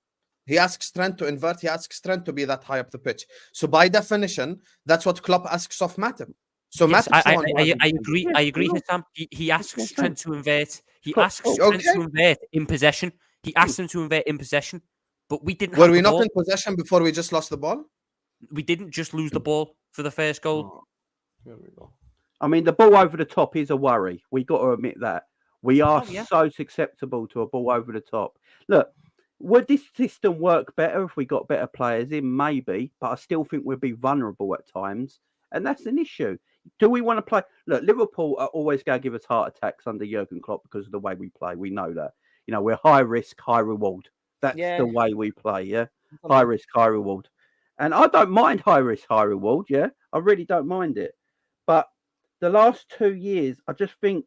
He asks Trent to invert. He asks Trent to be that high up the pitch. So by definition, that's what Klopp asks of Matip. So yes, I agree. I agree, Husam. He asks Trent to invert. He asks Trent to invert in possession. He asked him to invert in possession, but we didn't. Were we not in possession before we just lost the ball? We didn't just lose the ball for the first goal. Oh, here we go. I mean, the ball over the top is a worry. We got to admit that. We are so susceptible to a ball over the top. Look, would this system work better if we got better players in? Maybe, but I still think we'd be vulnerable at times, and that's an issue. Do we want to play? Look, Liverpool are always going to give us heart attacks under Jurgen Klopp because of the way we play. We know that. We're high risk, high reward. That's the way we play, yeah? High risk, high reward. And I don't mind high risk, high reward, yeah? I really don't mind it. But the last 2 years, I just think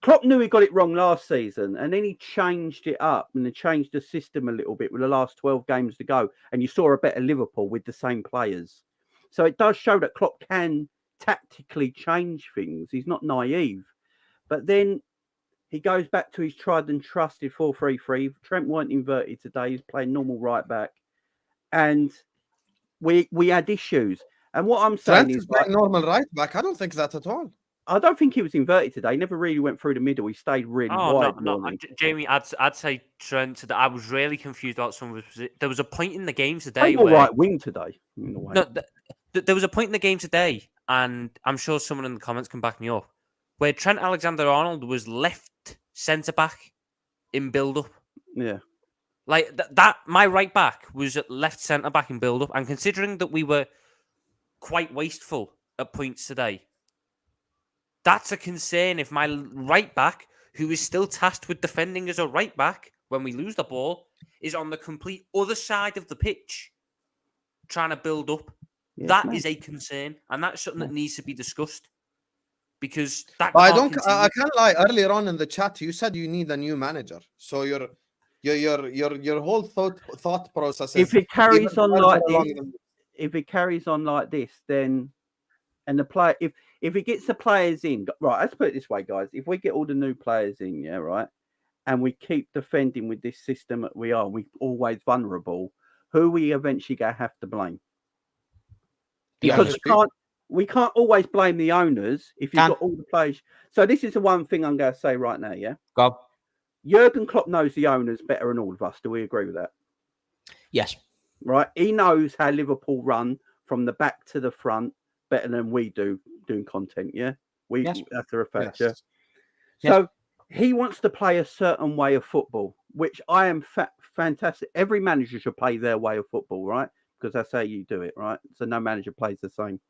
Klopp knew he got it wrong last season, and then he changed it up and he changed the system a little bit with the last 12 games to go. And you saw a better Liverpool with the same players. So it does show that Klopp can tactically change things. He's not naive. But then he goes back to his tried and trusted 4-3-3. Trent weren't inverted today. He's playing normal right back. And we had issues. And what I'm saying Trent is playing normal right back. I don't think that at all. I don't think he was inverted today. He never really went through the middle. He stayed really wide. No. Jamie, I'd say Trent today. I was really confused about some of his position. There was a point in the game today where right wing today. There was a point in the game today, and I'm sure someone in the comments can back me up, where Trent Alexander-Arnold was left centre back in build up. Yeah, like that. My right back was at left centre back in build up, and considering that we were quite wasteful at points today, that's a concern. If my right back, who is still tasked with defending as a right back when we lose the ball, is on the complete other side of the pitch, trying to build up Yeah, That man. is a concern, and that's something that needs to be discussed. Because that I can't don't. I continue. can't lie. Earlier on in the chat, you said you need a new manager. So your whole thought process is If it carries even on further like along this, than- if it carries on like this, then and the player, if it gets the players in, right? Let's put it this way, guys. If we get all the new players in, yeah, right, and we keep defending with this system that we always vulnerable. Who we eventually gonna have to blame? Because we can't always blame the owners if you've got all the players. So this is the one thing I'm going to say right now, yeah? Go. Jurgen Klopp knows the owners better than all of us. Do we agree with that? Yes. Right. He knows how Liverpool run from the back to the front better than we do doing content, yeah? That's a fact, yeah? So he wants to play a certain way of football, which I am fantastic. Every manager should play their way of football, right? Because that's how you do it, right? So no manager plays the same.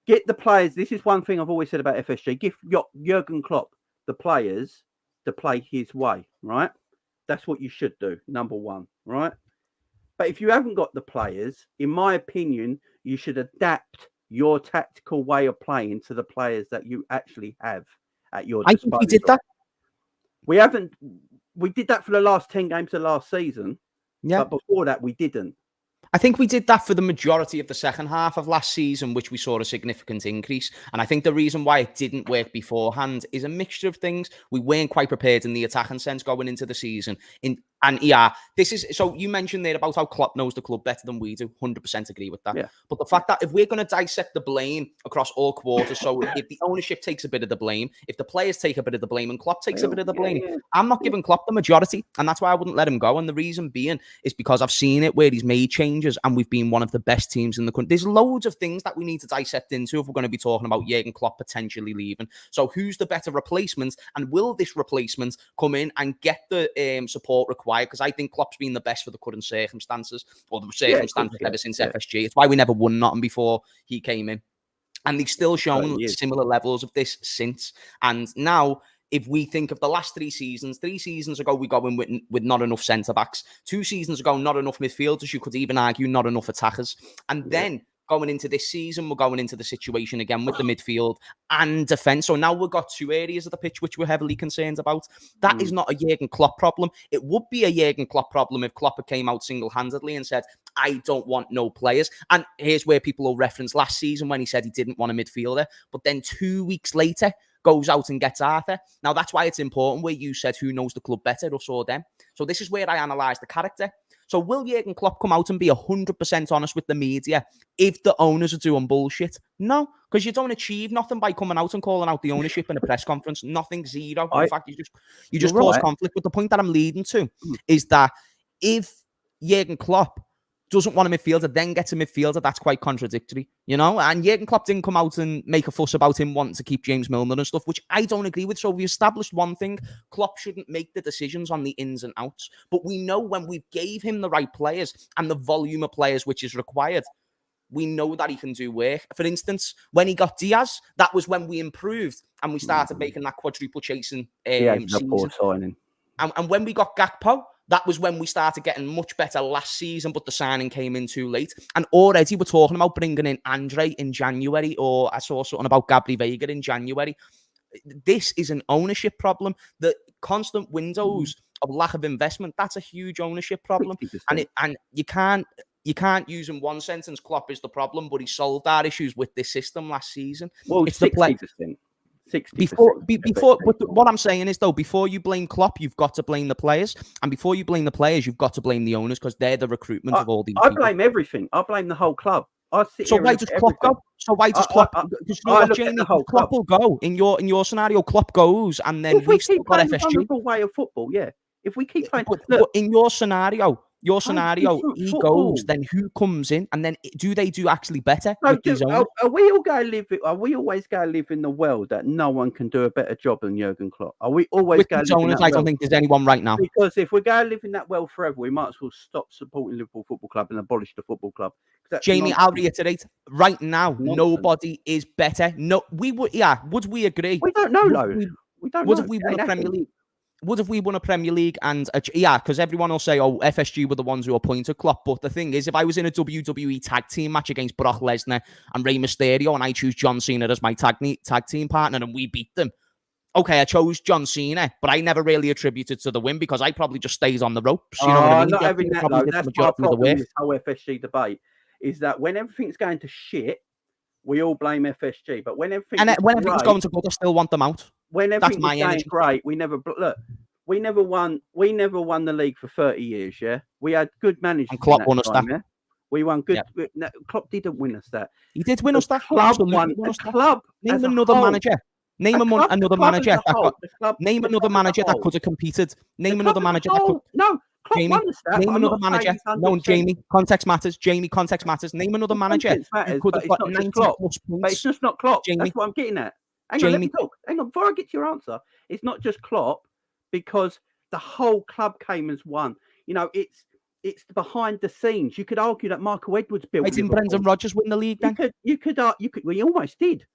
Get the players. This is one thing I've always said about FSG. Give Jurgen Klopp the players to play his way, right? That's what you should do, number one, right? But if you haven't got the players, in my opinion, you should adapt your tactical way of playing to the players that you actually have at your disposal. I think we did that. We haven't. We did that for the last 10 games of last season. Yeah. But before that, we didn't. I think we did that for the majority of the second half of last season, which we saw a significant increase. And I think the reason why it didn't work beforehand is a mixture of things. We weren't quite prepared in the attacking sense going into the season. And yeah, this is, so you mentioned there about how Klopp knows the club better than we do. 100% agree with that. Yeah. But the fact that if we're going to dissect the blame across all quarters, so if the ownership takes a bit of the blame, if the players take a bit of the blame and Klopp takes a bit of the blame, I'm not giving Klopp the majority. And that's why I wouldn't let him go. And the reason being is because I've seen it where he's made changes and we've been one of the best teams in the country. There's loads of things that we need to dissect into if we're going to be talking about Jurgen Klopp potentially leaving. So who's the better replacement? And will this replacement come in and get the support required? Because I think Klopp's been the best for the current circumstances, or the circumstances ever since FSG. It's why we never won nothing before he came in. And they've still shown similar levels of this since. And now, if we think of the last 3 seasons ago, we got in with not enough centre-backs. 2 seasons ago, not enough midfielders. You could even argue not enough attackers. And then going into this season, we're going into the situation again with the midfield and defence. So now we've got 2 areas of the pitch which we're heavily concerned about. That is not a Jurgen Klopp problem. It would be a Jurgen Klopp problem if Klopp came out single-handedly and said, I don't want no players. And here's where people will reference last season when he said he didn't want a midfielder. But then 2 weeks later, goes out and gets Arthur. Now, that's why it's important where you said who knows the club better, us or them. So this is where I analyse the character. So will Jurgen Klopp come out and be 100% honest with the media if the owners are doing bullshit? No, because you don't achieve nothing by coming out and calling out the ownership in a press conference. Nothing, zero. In fact, you just cause conflict. But the point that I'm leading to is that if Jurgen Klopp doesn't want a midfielder, then gets a midfielder, that's quite contradictory, you know? And Jurgen Klopp didn't come out and make a fuss about him wanting to keep James Milner and stuff, which I don't agree with. So we established one thing: Klopp shouldn't make the decisions on the ins and outs. But we know when we gave him the right players and the volume of players which is required, we know that he can do work. For instance, when he got Diaz, that was when we improved and we started making that quadruple chasing season. And when we got Gakpo, that was when we started getting much better last season, but the signing came in too late. And already we're talking about bringing in Andre in January, or I saw something about Gabri Veiga in January. This is an ownership problem. The constant windows of lack of investment, that's a huge ownership problem. 60%. And you can't use in one sentence, Klopp is the problem, but he solved our issues with this system last season. Well, it's 60%. 60%. Before, but what I'm saying is, though, before you blame Klopp, you've got to blame the players. And before you blame the players, you've got to blame the owners, because they're the recruitment of all these people. I blame everything. I blame the whole club. So why does Klopp go? So why does Klopp? Because you know what, Jamie, Klopp will go. In your scenario, Klopp goes, and then we've still got FSG. Way of football, yeah. If we keep playing, but in your scenario, he goes, then who comes in, and then do they do actually better with these owners? Are we always going to live in the world that no one can do a better job than Jurgen Klopp? Are we always with these owners? I don't think there's anyone right now. Because if we're going to live in that world forever, we might as well stop supporting Liverpool Football Club and abolish the football club. Jamie, I'll reiterate right now, nobody is better. No, would we agree? We don't know, though. We don't know. Would we win the Premier League? would have we won a Premier League? And yeah, because everyone will say, oh, FSG were the ones who appointed Klopp. But the thing is, if I was in a WWE tag team match against Brock Lesnar and Rey Mysterio, and I choose John Cena as my tag team partner, and we beat them, okay, I chose John Cena, but I never really attributed to the win because I probably just stays on the ropes. You know what I mean? Not having that, though. That's my problem with this whole FSG debate, is that when everything's going to shit, we all blame FSG. But when everything's going to good, I still want them out. When everything's going great, we never won the league for 30 years. Yeah, we had good managers. And Klopp won us that. Yeah? We won good. Yeah. No, Klopp didn't win us that. He did win us that. Club won. Club. Name another manager. Name another manager. Name another manager that could have competed. Name another manager that could. No. Jamie, name another manager. No, Jamie, context matters. Jamie, context matters. Name another manager who could have got 90 plus points. But it's just not Klopp. Jamie, that's what I'm getting at. Hang on, let me talk. Hang on, before I get to your answer, it's not just Klopp because the whole club came as one. You know, it's behind the scenes. You could argue that Michael Edwards built. Didn't Brendan Rodgers win the league then? You could. Well, he almost did.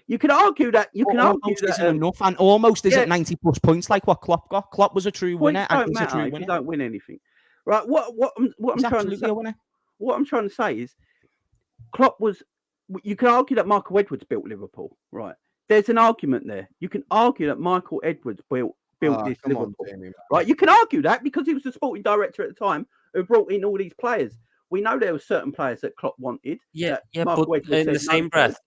You could argue that. You can argue that isn't enough, and almost isn't 90 plus points like what Klopp got. Klopp was a true winner, and he's a true winner. You don't win anything, right? What I'm trying to say. What I'm trying to say is, Klopp was. You could argue that Michael Edwards built Liverpool, right? There's an argument there. You can argue that Michael Edwards built this Liverpool, right? You can argue that because he was the sporting director at the time who brought in all these players. We know there were certain players that Klopp wanted. Yeah, but in the same breath.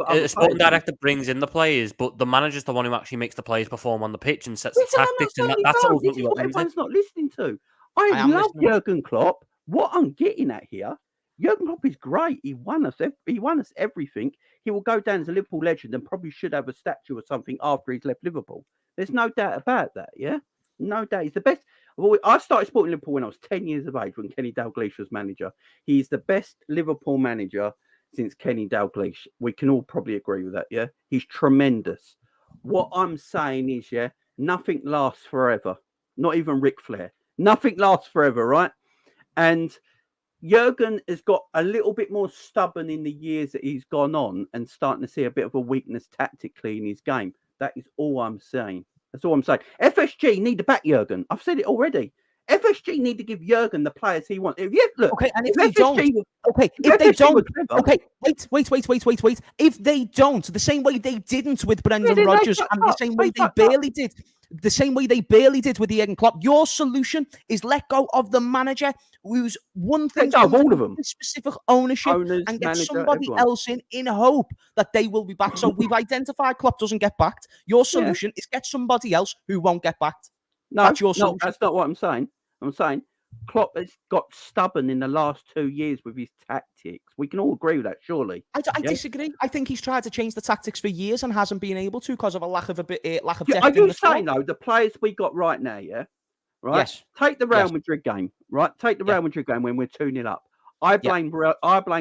A sporting director brings in the players, but the manager's the one who actually makes the players perform on the pitch and sets the tactics. And that's ultimately what everyone's not listening to. I love Jurgen Klopp. What I'm getting at here, Jurgen Klopp is great. He won us everything. He will go down as a Liverpool legend and probably should have a statue or something after he's left Liverpool. There's no doubt about that. Yeah, no doubt. He's the best. I started supporting Liverpool when I was 10 years of age when Kenny Dalglish was manager. He's the best Liverpool manager since Kenny Dalglish. We can all probably agree with that, yeah? He's tremendous. What I'm saying is, yeah, nothing lasts forever. Not even Ric Flair. Nothing lasts forever, right? And Jurgen has got a little bit more stubborn in the years that he's gone on and starting to see a bit of a weakness tactically in his game. That is all I'm saying. That's all I'm saying. FSG need to back Jurgen. I've said it already. FSG need to give Jurgen the players he wants. Okay, and if they don't, wait. If they don't, the same way they didn't with Brendan Rodgers, and the same way they barely did with Jurgen Klopp, your solution is let go of the manager who's one thing all of them, specific ownership, and get somebody else in hope that they will be back. So we've identified Klopp doesn't get backed. Your solution is get somebody else who won't get backed. No, that's your solution. No, that's not what I'm saying. I'm saying Klopp has got stubborn in the last 2 years with his tactics. We can all agree with that, surely. I disagree. I think he's tried to change the tactics for years and hasn't been able to because of a lack of depth. Are you saying though the players we got right now, yeah, right? Yes. Take the Real Madrid game, right? Take the Real Madrid game when we're 2-0 up. I blame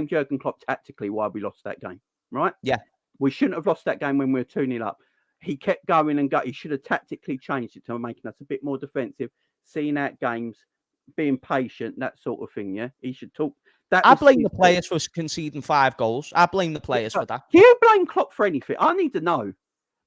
Jurgen Klopp tactically why we lost that game, right? Yeah. We shouldn't have lost that game when we were 2-0 up. He kept going and going. He should have tactically changed it to making us a bit more defensive, seeing out games, being patient, that sort of thing. Yeah, he should talk. I blame the players for conceding 5 goals. I blame the players for that. Do you blame Klopp for anything? I need to know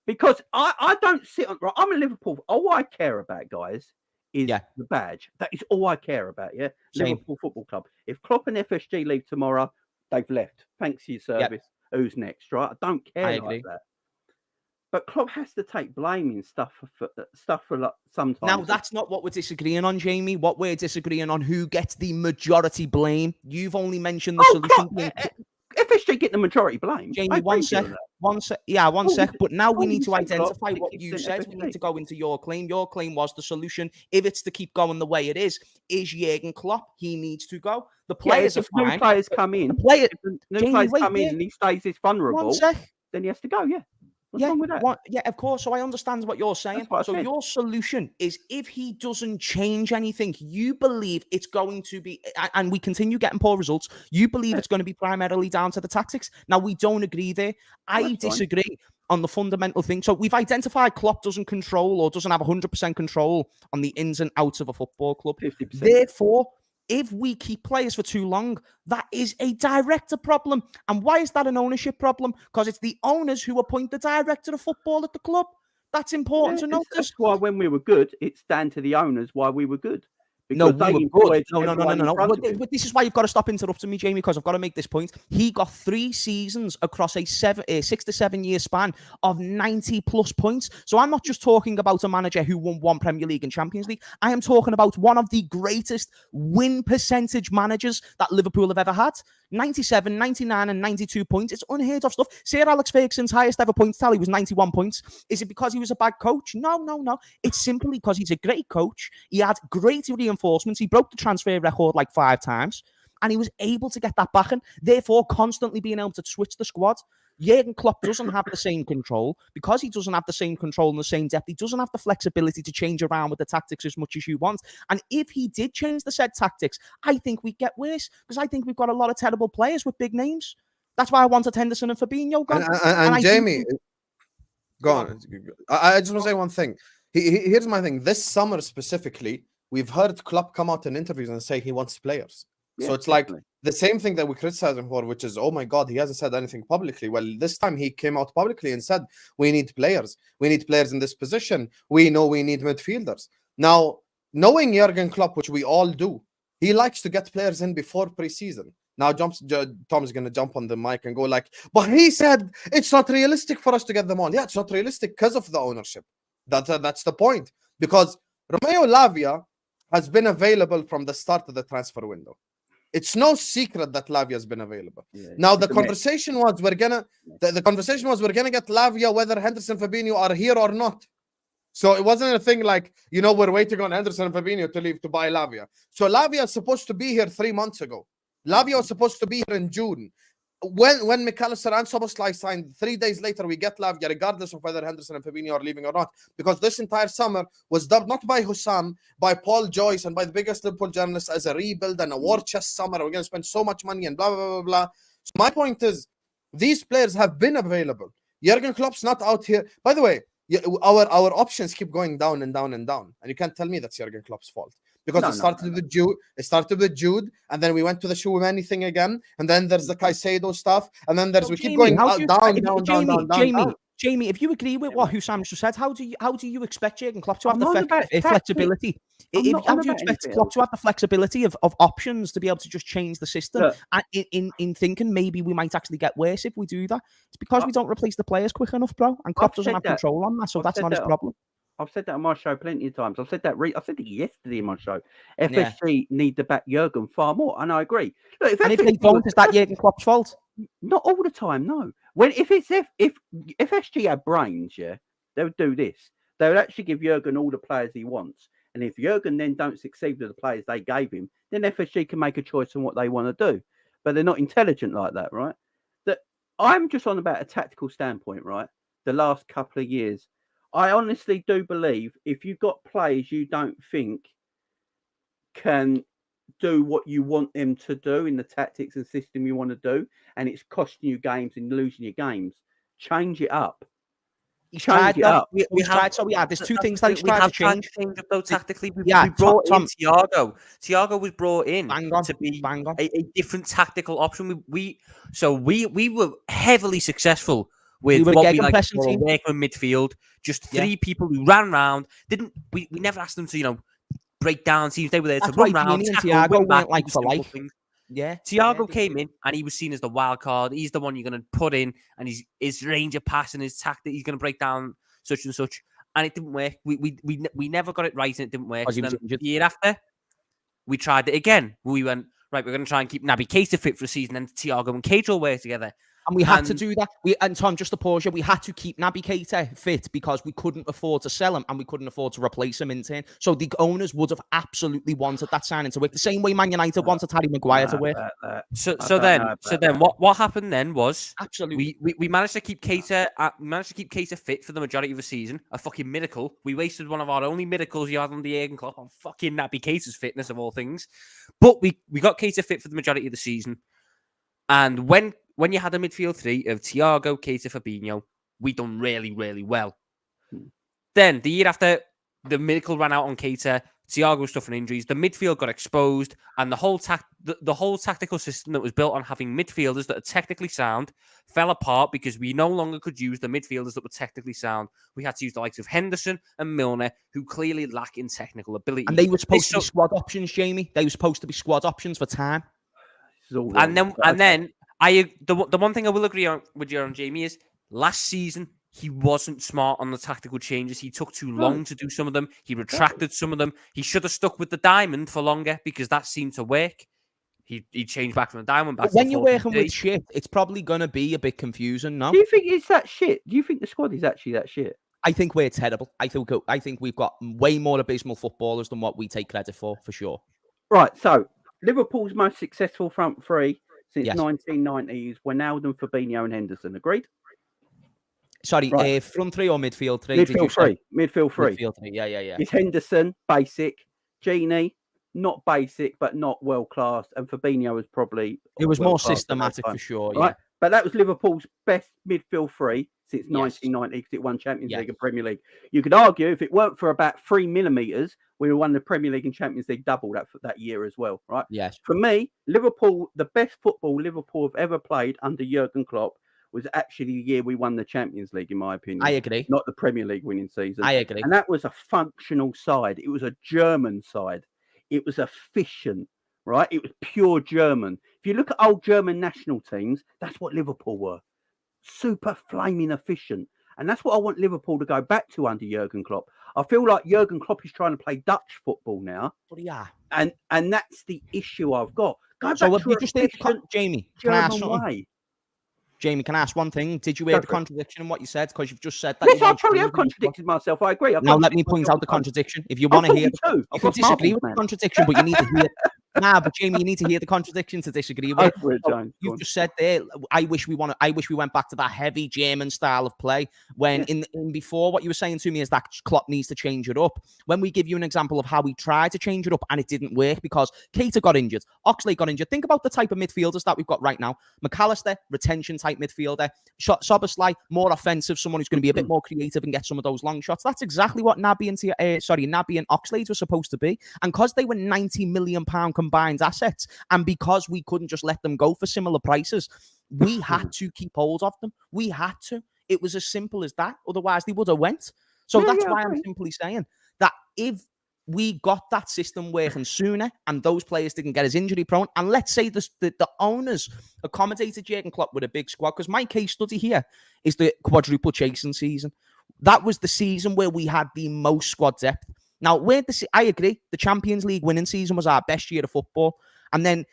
because I don't sit on. Right, I'm a Liverpool. All I care about, guys, is the badge. That is all I care about. Yeah, Same. Liverpool Football Club. If Klopp and FSG leave tomorrow, they've left. Thanks for your service. Yep. Who's next? Right, I don't care like that. But Klopp has to take blame in stuff for sometimes. Now, that's not what we're disagreeing on, Jamie. What we're disagreeing on, who gets the majority blame. You've only mentioned the solution. FSG get the majority blame. Jamie, one sec. But now we need to identify what you said. We need to go into your claim. Your claim was the solution, if it's to keep going the way it is Jurgen Klopp. He needs to go. The players are fine. New players come in. Players come in and he stays this vulnerable. Then he has to go, What's wrong with that? Yeah, of course. So I understand what you're saying. So your solution is if he doesn't change anything, you believe it's going to be, and we continue getting poor results, you believe it's going to be primarily down to the tactics. Now, we don't agree there. I disagree on the fundamental thing. So we've identified Klopp doesn't control or doesn't have 100% control on the ins and outs of a football club. 50%. Therefore, if we keep players for too long, that is a director problem. And why is that an ownership problem? Because it's the owners who appoint the director of football at the club. That's important to notice. That's why when we were good, it's down to the owners why we were good. No, Because we they were good. employed No. everyone in front of him. But this is why you've got to stop interrupting me, Jamie, because I've got to make this point. He got 3 seasons across a 6 to 7 year span of 90 plus points. So I'm not just talking about a manager who won 1 Premier League and Champions League. I am talking about one of the greatest win percentage managers that Liverpool have ever had. 97, 99 and 92 points. It's unheard of stuff. Sir Alex Ferguson's highest ever points tally was 91 points. Is it because he was a bad coach? No. It's simply because he's a great coach. He had great reinforcements. He broke the transfer record like 5 times and he was able to get that back and therefore constantly being able to switch the squad. Jurgen Klopp doesn't have the same control. Because he doesn't have the same control and the same depth, he doesn't have the flexibility to change around with the tactics as much as you want. And if he did change the said tactics, I think we'd get worse because I think we've got a lot of terrible players with big names. That's why I wanted Henderson and Fabinho gone. And Jamie, go on. I just want to say one thing. Here's my thing. This summer specifically, we've heard Klopp come out in interviews and say he wants players. So it's like the same thing that we criticize him for, which is, oh my God, he hasn't said anything publicly. Well, this time he came out publicly and said, we need players. We need players in this position. We know we need midfielders. Now, knowing Jurgen Klopp, which we all do, he likes to get players in before preseason. Now, Tom's going to jump on the mic and go like, but he said it's not realistic for us to get them on. Yeah, it's not realistic because of the ownership. That's the point. Because Romeo Lavia has been available from the start of the transfer window. It's no secret that Lavia has been available. Yeah, now the conversation was we're gonna get Lavia whether Henderson and Fabinho are here or not. So it wasn't a thing like, we're waiting on Henderson and Fabinho to leave to buy Lavia. So Lavia is supposed to be here 3 months ago. Lavia was supposed to be here in June. When McAllister and Szoboszlai signed, 3 days later, we get Lavia, regardless of whether Henderson and Fabinho are leaving or not. Because this entire summer was dubbed not by Husam, by Paul Joyce, and by the biggest Liverpool journalists as a rebuild and a war chest summer. We're going to spend so much money and blah, blah, blah, blah. So my point is, these players have been available. Jurgen Klopp's not out here. By the way, our options keep going down and down and down. And you can't tell me that's Jurgen Klopp's fault. Because it started with Jude, and then we went to the Chouameni thing again, and then there's the Caicedo stuff, and then we keep going down. Jamie, if you agree with what Husam just said, how do you expect Jurgen Klopp to have the flexibility? How do you expect Klopp to have the flexibility of options to be able to just change the system? In thinking maybe we might actually get worse if we do that. It's because we don't replace the players quick enough, bro, and Klopp doesn't have control on that, so that's not his problem. I've said that on my show plenty of times. I said it yesterday in my show. FSG need to back Jurgen far more, and I agree. Look, if they don't, is that Jurgen Klopp's fault? Not all the time, no. If FSG had brains, they would do this. They would actually give Jurgen all the players he wants, and if Jurgen then don't succeed with the players they gave him, then FSG can make a choice on what they want to do. But they're not intelligent like that, right? That I'm just on about a tactical standpoint, right? The last couple of years. I honestly do believe if you've got players you don't think can do what you want them to do in the tactics and system you want to do, and it's costing you games and losing your games, change it up. He's tried that. There's 2 things that he's tried to change. Though tactically, we brought in Thiago. Thiago was brought in to be a different tactical option. We were heavily successful with what we like to call working midfield. Just 3 people who ran around. We never asked them to break down teams. They were there to run around. Thiago went like for life. Yeah, Thiago came in and he was seen as the wild card. He's the one you're going to put in, and his range of pass and his tactic. He's going to break down such and such, and it didn't work. We never got it right, and it didn't work. So then the year after, we tried it again. We went right. We're going to try and keep Naby Keita fit for a season, and Thiago and Keita will work together. And we had to do that. And Tom, just to pause you, we had to keep Naby Keita fit because we couldn't afford to sell him and we couldn't afford to replace him in turn. So the owners would have absolutely wanted that signing to work. The same way Man United wanted Harry Maguire to work. So then what happened then was absolutely we managed to keep Keita fit for the majority of the season. A fucking miracle. We wasted one of our only miracles you had on the Jurgen Klopp on fucking Naby Keita's fitness of all things. But we got Keita fit for the majority of the season. And when you had a midfield 3 of Thiago, Keita, Fabinho, we done really, really well. Then the year after, the miracle ran out on Keita. Thiago suffering injuries. The midfield got exposed, and the whole tactical system that was built on having midfielders that are technically sound fell apart because we no longer could use the midfielders that were technically sound. We had to use the likes of Henderson and Milner, who clearly lack in technical ability. And they were supposed to be squad options, Jamie. They were supposed to be squad options for time. And then the one thing I will agree on with you on Jamie is last season he wasn't smart on the tactical changes. He took too long to do some of them. He retracted some of them. He should have stuck with the diamond for longer because that seemed to work. He changed back from the diamond back. When you're working with shit, it's probably going to be a bit confusing. No, do you think it's that shit? Do you think the squad is actually that shit? I think we're terrible. I think we've got way more abysmal footballers than what we take credit for sure. Right. So Liverpool's most successful front three since 1990 is Wijnaldum, Fabinho, and Henderson. Agreed? Sorry, front three or midfield three? Midfield three. Midfield three. Midfield three. Yeah. It's Henderson, basic. Genie, not basic, but not world class. And Fabinho was probably... It was more systematic for sure, right? Yeah. But that was Liverpool's best midfield three since 1990 because it won Champions League and Premier League. You could argue if it weren't for about 3 millimeters, we would have won the Premier League and Champions League double that year as well, right? Yes. For me, Liverpool, the best football Liverpool have ever played under Jurgen Klopp was actually the year we won the Champions League, in my opinion. I agree. Not the Premier League winning season. I agree. And that was a functional side. It was a German side. It was efficient, right? It was pure German. If you look at old German national teams, that's what Liverpool were. Super flaming efficient. And that's what I want Liverpool to go back to under Jurgen Klopp. I feel like Jurgen Klopp is trying to play Dutch football now. Yeah. And that's the issue I've got. Go back so to you just think, Jamie, can I ask something? way. Jamie, can I ask one thing? Did you hear the contradiction in what you said? Because you've just said that. Yes, I probably have contradicted myself. I agree. Now let me point out the contradiction. If you want to hear, you can disagree with the contradiction, but you need to hear. Nah, but Jamie, you need to hear the contradiction to disagree with it. You just said there, I wish we went back to that heavy German style of play. When in before, what you were saying to me is that Klopp needs to change it up. When we give you an example of how we tried to change it up and it didn't work because Keita got injured, Oxlade got injured. Think about the type of midfielders that we've got right now. McAllister, retention type midfielder. Szoboszlai, more offensive, someone who's going to be a bit more creative and get some of those long shots. That's exactly what Naby and Oxlade were supposed to be. And because they were £90 million combined assets, and because we couldn't just let them go for similar prices, we had to keep hold of them. We had to. It was as simple as that. Otherwise, they would have went. So that's why I'm simply saying that if we got that system working sooner and those players didn't get as injury prone, and let's say the owners accommodated Jurgen Klopp with a big squad, because my case study here is the quadruple chasing season. That was the season where we had the most squad depth. Now, I agree, the Champions League winning season was our best year of football. And then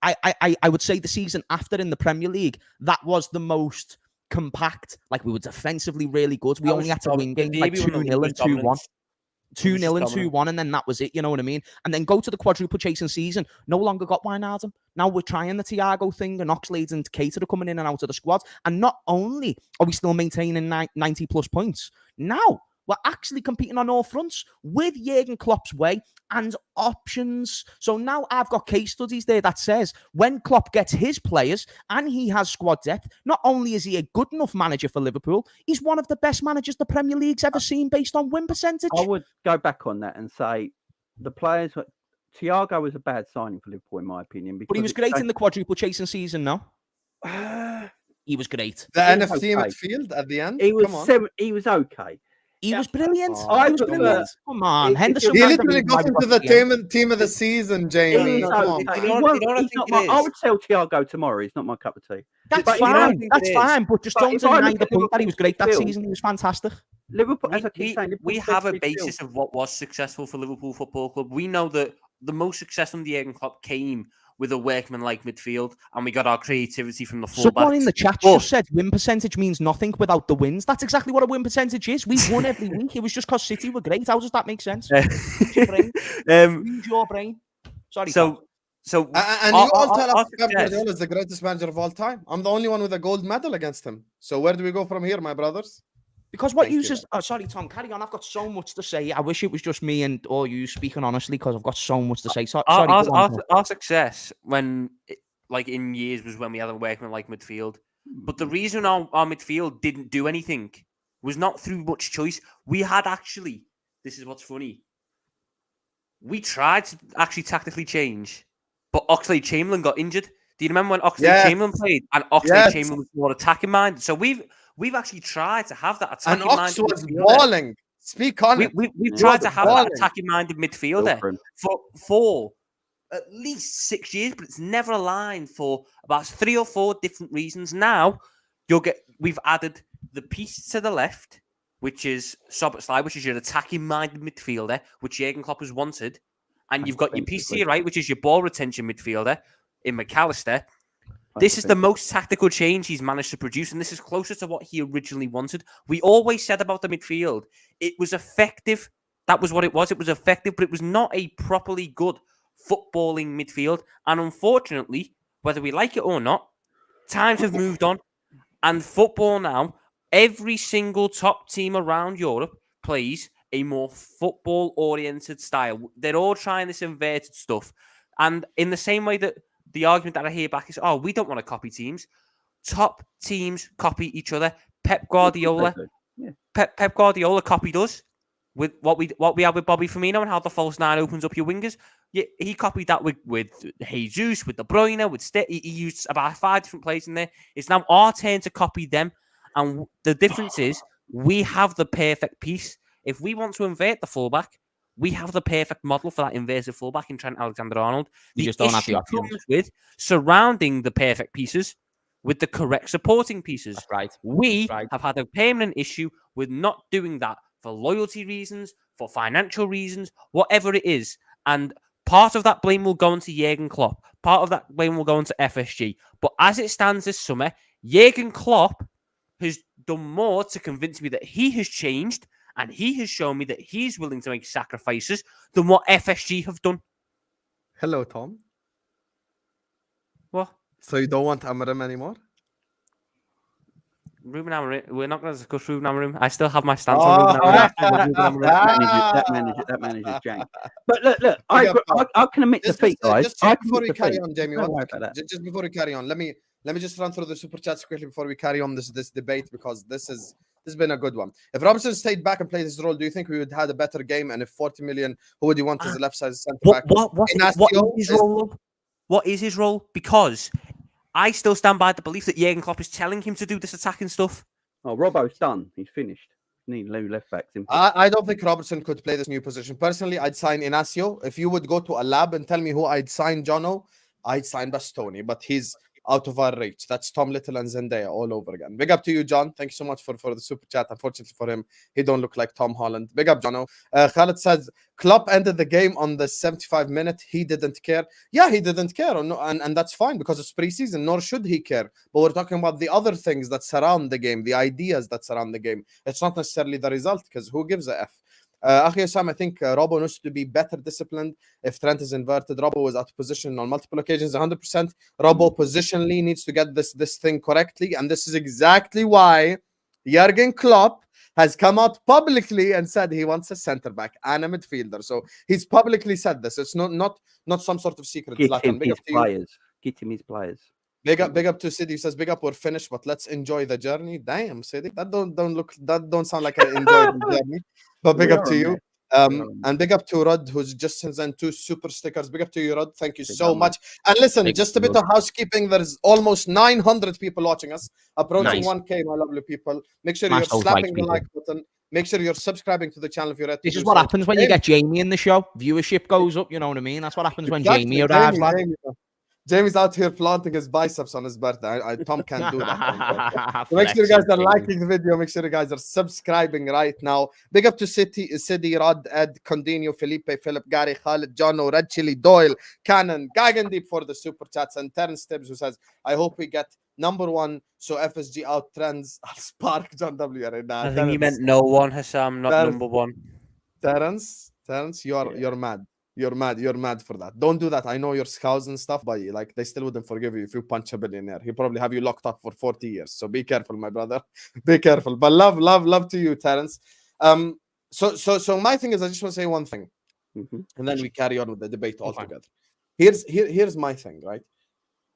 I would say the season after in the Premier League, that was the most compact. Like, we were defensively really good. We only had to win games like 2-0 and 2-1. 2-0 and 2-1, and then that was it, you know what I mean? And then go to the quadruple chasing season, no longer got Wijnaldum. Now we're trying the Thiago thing, and Oxlade and Keita are coming in and out of the squad. And not only are we still maintaining 90-plus points, now we're actually competing on all fronts with Jurgen Klopp's way and options. So now I've got case studies there that says when Klopp gets his players and he has squad depth, not only is he a good enough manager for Liverpool, he's one of the best managers the Premier League's ever seen based on win percentage. I would go back on that and say the players... Thiago was a bad signing for Liverpool, in my opinion. But he was great in the quadruple chasing season, no? He was great. The NFC midfield at the end? He was okay. He was brilliant. Come on, Henderson. He literally got into the team of the season, Jamie. I would tell Thiago tomorrow. He's not my cup of tea. That's fine. That's fine. But just don't deny the point that he was great that season. He was fantastic. Liverpool, as I keep saying, we have a basis of what was successful for Liverpool Football Club. We know that the most success under Jurgen Klopp came with a workman-like midfield, and we got our creativity from the fullbacks. Someone in the chat just said win percentage means nothing without the wins. That's exactly what a win percentage is. We won every week. It was just because City were great. How does that make sense? Use your brain. Use your brain. Sorry. And you all tell us Pep Guardiola is the greatest manager of all time. I'm the only one with a gold medal against him. So where do we go from here, my brothers? Because what uses... Oh, sorry, Tom, carry on. I've got so much to say. I wish it was just me and or you speaking honestly, because I've got so much to say. Our success when, like, in years was when we had a workman-like midfield. But the reason our midfield didn't do anything was not through much choice. We had actually... This is what's funny. we tried to actually tactically change, but Oxlade-Chamberlain got injured. Do you remember when Oxlade-Chamberlain played? And Oxlade-Chamberlain was more attacking minded. So we've actually tried to have that attacking minded. And Ox was balling. Speak on it. We've tried to have that attacking minded midfielder for at least 6 years, but it's never aligned for about 3 or 4 different reasons. Now we've added the piece to the left, which is Szoboszlai, which is your attacking-minded midfielder, which Jurgen Klopp has wanted. And you've got your piece to your right, which is your ball retention midfielder in McAllister. This is the most tactical change he's managed to produce, and this is closer to what he originally wanted. We always said about the midfield, it was effective. That was what it was. It was effective, but it was not a properly good footballing midfield. And unfortunately, whether we like it or not, times have moved on. And football now, every single top team around Europe plays a more football-oriented style. They're all trying this inverted stuff. And in the same way that the argument that I hear back is, oh, we don't want to copy teams. Top teams copy each other. Pep Guardiola copied us with what we had with Bobby Firmino and how the false nine opens up your wingers. Yeah, he copied that with Jesus, with De Bruyne, with he used about 5 different players in there. It's now our turn to copy them. And the difference is we have the perfect piece. If we want to invert the fullback, we have the perfect model for that inverted fullback in Trent Alexander-Arnold. You just don't have the options. Comes with surrounding the perfect pieces with the correct supporting pieces. That's right. We have had a permanent issue with not doing that for loyalty reasons, for financial reasons, whatever it is. And part of that blame will go into Jurgen Klopp. Part of that blame will go into FSG. But as it stands this summer, Jurgen Klopp has done more to convince me that he has changed and he has shown me that he's willing to make sacrifices than what FSG have done. Hello, Tom. What? So you don't want Amarim anymore? Ruben Amorim. We're not going to discuss Ruben Amorim. I still have my stance on Ruben Amorim. That manager's jank. But look, I can admit defeat, guys. Just before we carry on, Jamie, just before we carry on, let me just run through the super chats quickly before we carry on this debate, because this has been a good one. If Robinson stayed back and played his role, do you think we would have had a better game? And if 40 million, who would you want as the left side centre back? What is his role? What is his role? Because I still stand by the belief that Jurgen Klopp is telling him to do this attacking stuff. Oh, Robbo's done. He's finished. Need left backs. I don't think Robertson could play this new position. Personally, I'd sign Inacio. If you would go to a lab and tell me who I'd sign, Jono, I'd sign Bastoni, but he's out of our reach. That's Tom Little and Zendaya all over again. Big up to you, John. Thank you so much for the super chat. Unfortunately for him, he don't look like Tom Holland. Big up, Jono. Khaled says, Klopp ended the game on the 75th minute. He didn't care. Yeah, he didn't care. And that's fine because it's preseason, nor should he care. But we're talking about the other things that surround the game, the ideas that surround the game. It's not necessarily the result, because who gives a F? Akhi Husam, I think Robbo needs to be better disciplined. If Trent is inverted, Robbo was out of position on multiple occasions, 100%. Robbo positionally needs to get this thing correctly. And this is exactly why Jurgen Klopp has come out publicly and said he wants a centre-back and a midfielder. So he's publicly said this. It's not some sort of secret. Get him his players. Get him his players. Big up to Sidi. He says, big up, we're finished, but let's enjoy the journey. Damn, Sidi. That don't sound like an enjoyable journey. But big up to you. And big up to Rod, who's just sent 2 super stickers. Big up to you, Rod. Thank you so much. And listen, just a bit of housekeeping. There's almost 900 people watching us, approaching 1K, my lovely people. Make sure you're slapping the like button. Make sure you're subscribing to the channel if you're at. This is what happens when you get Jamie in the show. Viewership goes up. You know what I mean? That's what happens when Jamie arrives. Jamie's out here planting his biceps on his birthday. Tom can't do that. So make sure you guys are liking the video. Make sure you guys are subscribing right now. Big up to City, Rod, Ed, Condinho, Felipe, Philip, Gary, Khalid, Jono, Red Chili, Doyle, Cannon, Gagandeep for the super chats, and Terence Tibbs, who says, I hope we get #1 so FSG out trends. I'll spark John W. Right now. I think you meant no one, Husam, not #1. Terence, you're mad. You're mad for that. Don't do that. I know you're scouts and stuff, but like they still wouldn't forgive you if you punch a billionaire. He'll probably have you locked up for 40 years. So be careful, my brother. Be careful. But love to you, Terence. So my thing is, I just want to say one thing, and then we carry on with the debate altogether. Here's my thing, right?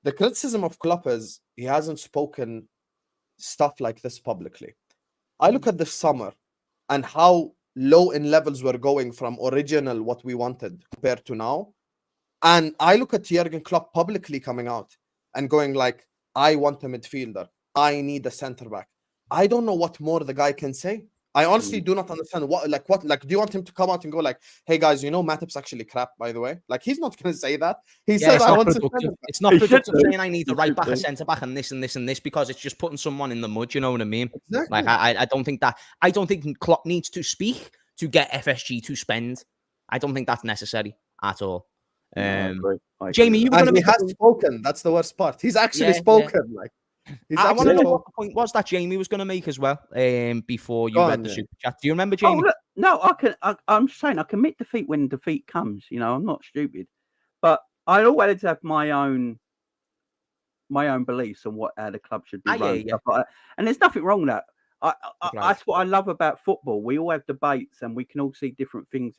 The criticism of Klopp is he hasn't spoken stuff like this publicly. I look at this summer and how low in levels we're going from original what we wanted compared to now. And I look at Jurgen Klopp publicly coming out and going like, I want a midfielder. I need a centre back. I don't know what more the guy can say. I honestly do not understand what, do you want him to come out and go like, hey guys, you know, Matip's actually crap, by the way? Like, he's not going to say that. He says, I want to. It's not productive saying I need a right back, a centre back, and this and this and this, because it's just putting someone in the mud. You know what I mean? Exactly. Like, I don't think that. I don't think Klopp needs to speak to get FSG to spend. I don't think that's necessary at all. I agree. Jamie, you were going to has spoken. That's the worst part. He's actually spoken. Yeah. Like. I want to know what the point was that Jamie was going to make as well. Before you read the super chat, do you remember, Jamie? Oh, look, no, I can. I'm saying I can admit defeat when defeat comes. You know, I'm not stupid, but I always have my own beliefs on how the club should be run. Yeah. And there's nothing wrong with that. That's what I love about football. We all have debates, and we can all see different things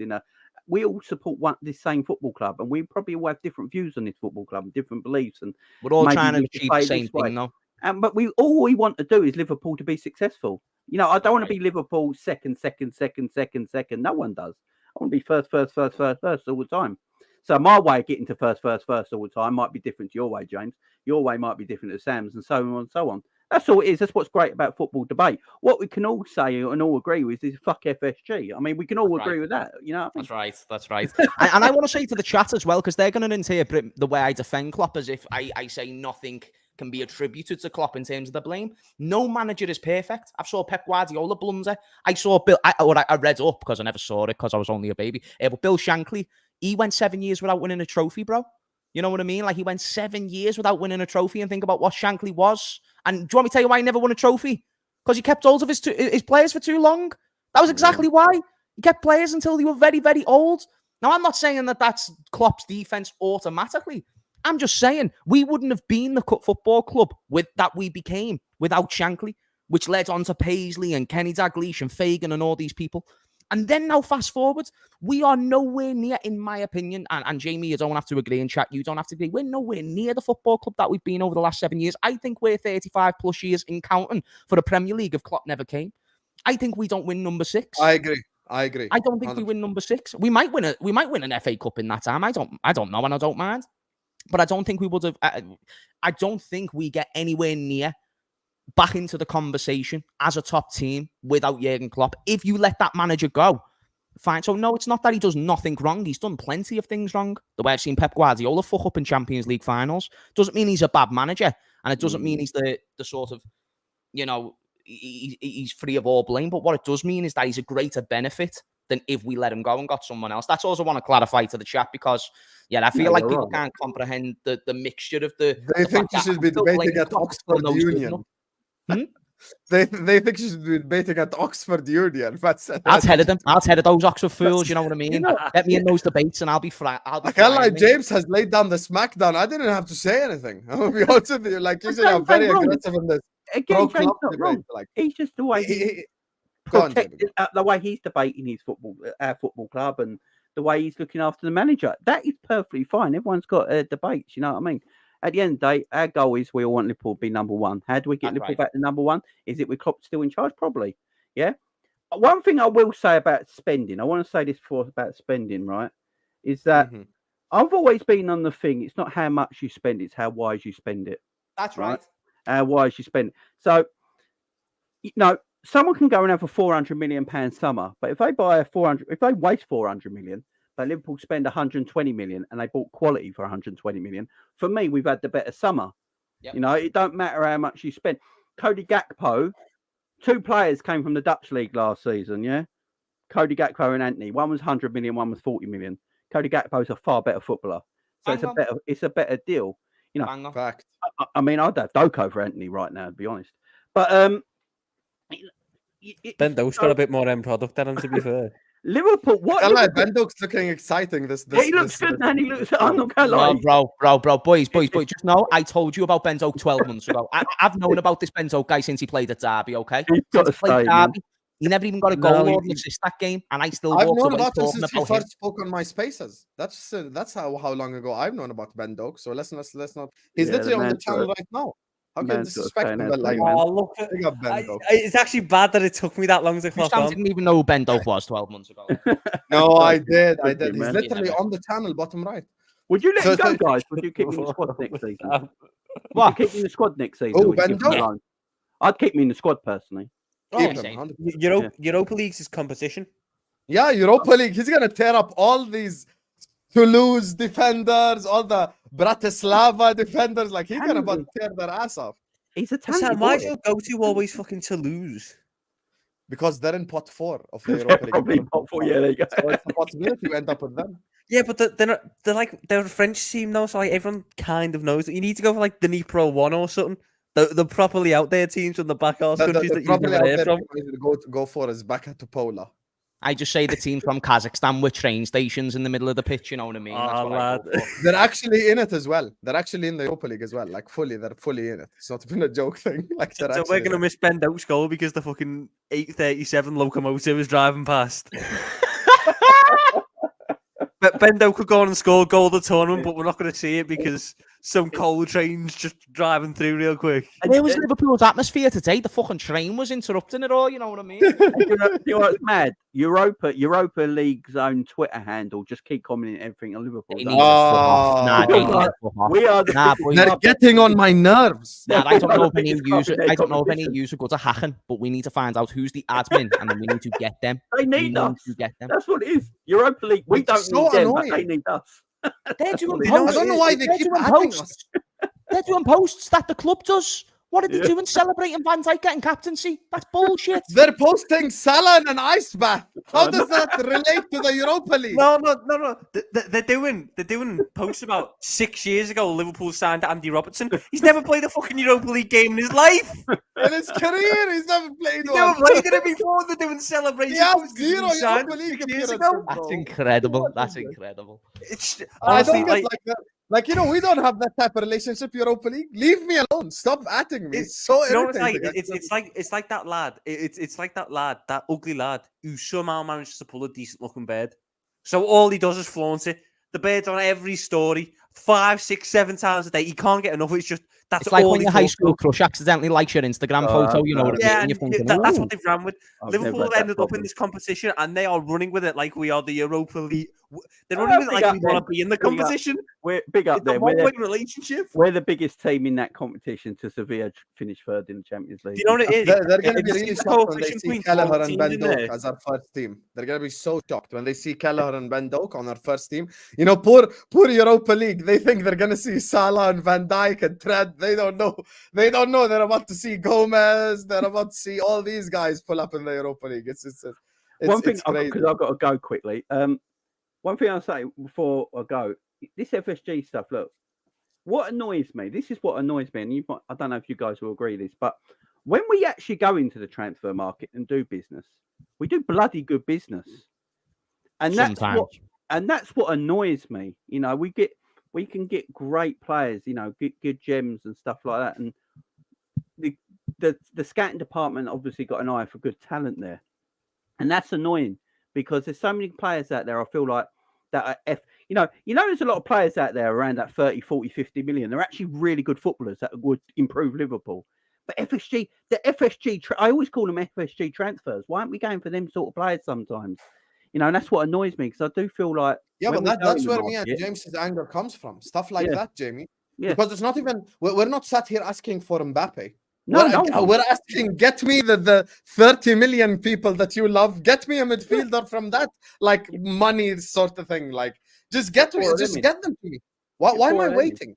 we all support this same football club, and we probably all have different views on this football club and different beliefs. And we're all trying to achieve the same thing, though. But all we want to do is Liverpool to be successful. You know, I don't want to be Liverpool second. No one does. I want to be first all the time. So my way of getting to first all the time might be different to your way, James. Your way might be different to Sam's, and so on and so on. That's all it is. That's what's great about football debate. What we can all say and all agree with is fuck FSG. I mean, we can all agree with that. You know, That's right. And I want to say to the chat as well, because they're going to interpret the way I defend Klopp as if I say nothing can be attributed to Klopp in terms of the blame. No manager is perfect. I've saw Pep Guardiola blunder. I saw Bill. I read up because I never saw it because I was only a baby. But Bill Shankly, he went 7 years without winning a trophy, bro. You know what I mean? Like, he went 7 years without winning a trophy, and think about what Shankly was. And do you want me to tell you why he never won a trophy? Because he kept hold of his players for too long. That was exactly why. He kept players until they were very, very old. Now, I'm not saying that that's Klopp's defense automatically. I'm just saying we wouldn't have been the football club that we became without Shankly, which led on to Paisley and Kenny Dalglish and Fagan and all these people. And then now, fast forward, we are nowhere near, in my opinion, and Jamie, you don't have to agree in chat, you don't have to agree, we're nowhere near the football club that we've been over the last 7 years. I think we're 35 plus years in counting for the Premier League if Klopp never came. I think we don't win number 6. I agree. I don't think 100%. We win number 6. We might win an FA Cup in that time. I don't know, and I don't mind. But I don't think we would have. I don't think we get anywhere near back into the conversation as a top team without Jurgen Klopp. If you let that manager go, fine. So no, it's not that he does nothing wrong. He's done plenty of things wrong. The way I've seen Pep Guardiola fuck up in Champions League finals doesn't mean he's a bad manager, and it doesn't mean he's the sort of, you know, he's free of all blame. But what it does mean is that he's a greater benefit than if we let him go and got someone else. That's also I want to clarify to the chat, because I feel like people can't comprehend the mixture of the. They think you should be debating at Oxford Union. They think you should be debating at Oxford Union. I'll tell them. I'll tell those Oxford fools. You know what I mean? Let me in those debates, and I'll be flat. I can't lie. James has laid down the smackdown. I didn't have to say anything. I'm gonna be honest with you. Like, usually I'm very aggressive in this. Again, James not wrong. Like, he's just the way the way he's debating his our football club, and the way he's looking after the manager. That is perfectly fine. Everyone's got debates. You know what I mean? At the end of the day, our goal is we all want Liverpool to be number 1. How do we get Liverpool back to number 1? Is it with Klopp still in charge? Probably. Yeah. One thing I will say about spending, I want to say this before about spending, right? Is that I've always been on the thing. It's not how much you spend; it's how wise you spend it. That's right. How wise you spend it. So, you know, someone can go and have a £400 million summer, but if they waste 400 million. But Liverpool spend 120 million and they bought quality for 120 million. For me, we've had the better summer. Yep. You know, it don't matter how much you spend. Cody Gakpo, 2 players came from the Dutch league last season, yeah? Cody Gakpo and Anthony. One was 100 million, one was 40 million. Cody Gakpo is a far better footballer. So it's a better deal. You know, fact. I mean, I'd have Doko for Anthony right now, to be honest. But Ben Doak's got a bit more end product than him, to be fair. Liverpool, what? Ben Doak's looking exciting. He looks good, man. He looks. I'm not gonna lie. Bro, boys. Just know, I told you about Ben Doak 12 months ago. I've known about this Ben Doak guy since he played at Derby. Okay, he's got to stay, Derby. He never even got a goal or an assist that game, and I still. I've known about him since he first spoke on my Spaces. That's how long ago I've known about Ben Doak. So let's not. He's literally on the channel right now. How can you Man's got a disrespect fan him out like there, that? man. look, Big up Ben Doak. it's actually bad that it took me that long to clock Husam on. didn't even know who Ben Doak was 12 months ago. No, I did. Good He's man. literally Yeah, on the channel, bottom right. Would you let So- him go, so- guys? Would you keep him in the squad next season? Would What? you keep him in the squad next season? Oh, or would you Ben keep him Doak? alone? I'd keep him in the squad personally. Keep Oh, him. 100%. Europa League's is competition. Yeah, Europa League. He's gonna tear up all these Toulouse defenders, all the Bratislava defenders. Like he's gonna tear their ass off He's a Sam, talented why boy. is your go-to always fucking to lose? because they're in pot 4 of the They're Europa League. probably top four. Yeah, there you go. So it's a possibility you end up with them. Yeah, but they're a French team now, so like everyone kind of knows that you need to go for like the Dnipro 1 or something. The properly out there teams from the back arse countries that you've probably never out heard there from. to go for is Baka Topola. I just say the team from Kazakhstan with train stations in the middle of the pitch, you know what I mean? That's Oh, what I lad. go for. They're actually in it as well. They're actually in the Europa League as well. Like they're fully in it. It's not even a joke thing. Like they're So actually we're in gonna it. miss Ben Doak's goal because the fucking 837 locomotive is driving past. But Ben Doak could go on and score goal of the tournament, but we're not going to see it because some coal train's just driving through real quick. Where was Liverpool's atmosphere today? The fucking train was interrupting it all, you know what I mean? You know what's mad? Europa League's own Twitter handle just keep commenting everything on Liverpool. They need to fuck off. Nah, they need to fuck off. We are the Nah, biggest boys. They're getting on my nerves. Nah, I don't know if the any biggest club user, in their I don't know if any competition. user go to hacking, but we need to find out who's the admin, and then we need to get them. They We need us. to get them. That's what it is. Europa League. We It's don't so need them, but annoying. they need us. They're doing You know, I posts. don't know why they They're keep doing adding posts. us. They're doing posts that the club does. What are they Yeah. doing? Celebrating Van Dijk getting captaincy? That's bullshit. They're posting Salah in an ice bath. How does that relate to the Europa League? No. They're doing posts about 6 years ago. Liverpool signed Andy Robertson. He's never played a fucking Europa League game in his life. In his career, he's never played He's one. never played in it before. They're doing celebrations. He has posts 'cause he zero signed Europa League 6 years appearances, ago. That's bro. incredible. What That's is it? I incredible. I don't honestly, get like that. Like, you know, we don't have that type of relationship, Europa League. Leave me alone. Stop atting me. It's so you know what irritating. it's like? It's like that lad. It's like that lad, that ugly lad, who somehow manages to pull a decent looking bird. So all he does is flaunt it. The bird's on every story, 5, 6, 7 times a day. He can't get enough. It's just that's It's like all when he your high talks school about. crush accidentally likes your Instagram photo, you know what I mean? Yeah, And and you're thinking, that's "Ooh." what they've ran with. I've Liverpool never had that ended up in problem. this competition, and they are running with it like we are the Europa League. They're Oh, running with it big like up we want them. to be in the Big up. competition. We're big up It's a there. We're one-way relationship. we're the biggest team in that competition to Sevilla finish third in the Champions League. Do you know what it is? They're going to Have be you really seen the shocked when they coefficient see points Kelleher for and teams Ben in Doak there? as our first team. They're going to be so shocked when they see Kelleher and Ben Doak on our first team. You know, poor Europa League. They think they're going to see Salah and Van Dijk and Trent. They don't know. They don't know. They're about to see Gomez. They're about to see all these guys pull up in the Europa League. It's One thing, it's crazy. because I've got to go quickly. One thing I'll say before I go, this FSG stuff. Look, what annoys me. This is what annoys me, and I don't know if you guys will agree with this, but when we actually go into the transfer market and do business, we do bloody good business, and Sometimes. that's what annoys me. You know, we can get great players. You know, good gems and stuff like that, and the scouting department obviously got an eye for good talent there, and that's annoying because there's so many players out there. I feel like that are you know, there's a lot of players out there around that 30, 40, 50 million. They're actually really good footballers that would improve Liverpool. But I always call them FSG transfers. Why aren't we going for them sort of players sometimes? You know, and that's what annoys me because I do feel like Yeah, when but we go that's in the where me and market- James's anger comes from. Stuff like Yeah. that, Jamie. Yeah. Because it's not even we're not sat here asking for Mbappe. No, We're asking, get me the 30 million people that you love, get me a midfielder from that like money sort of thing. Like just get four of them in. get them to me. Why am four I of them in. waiting?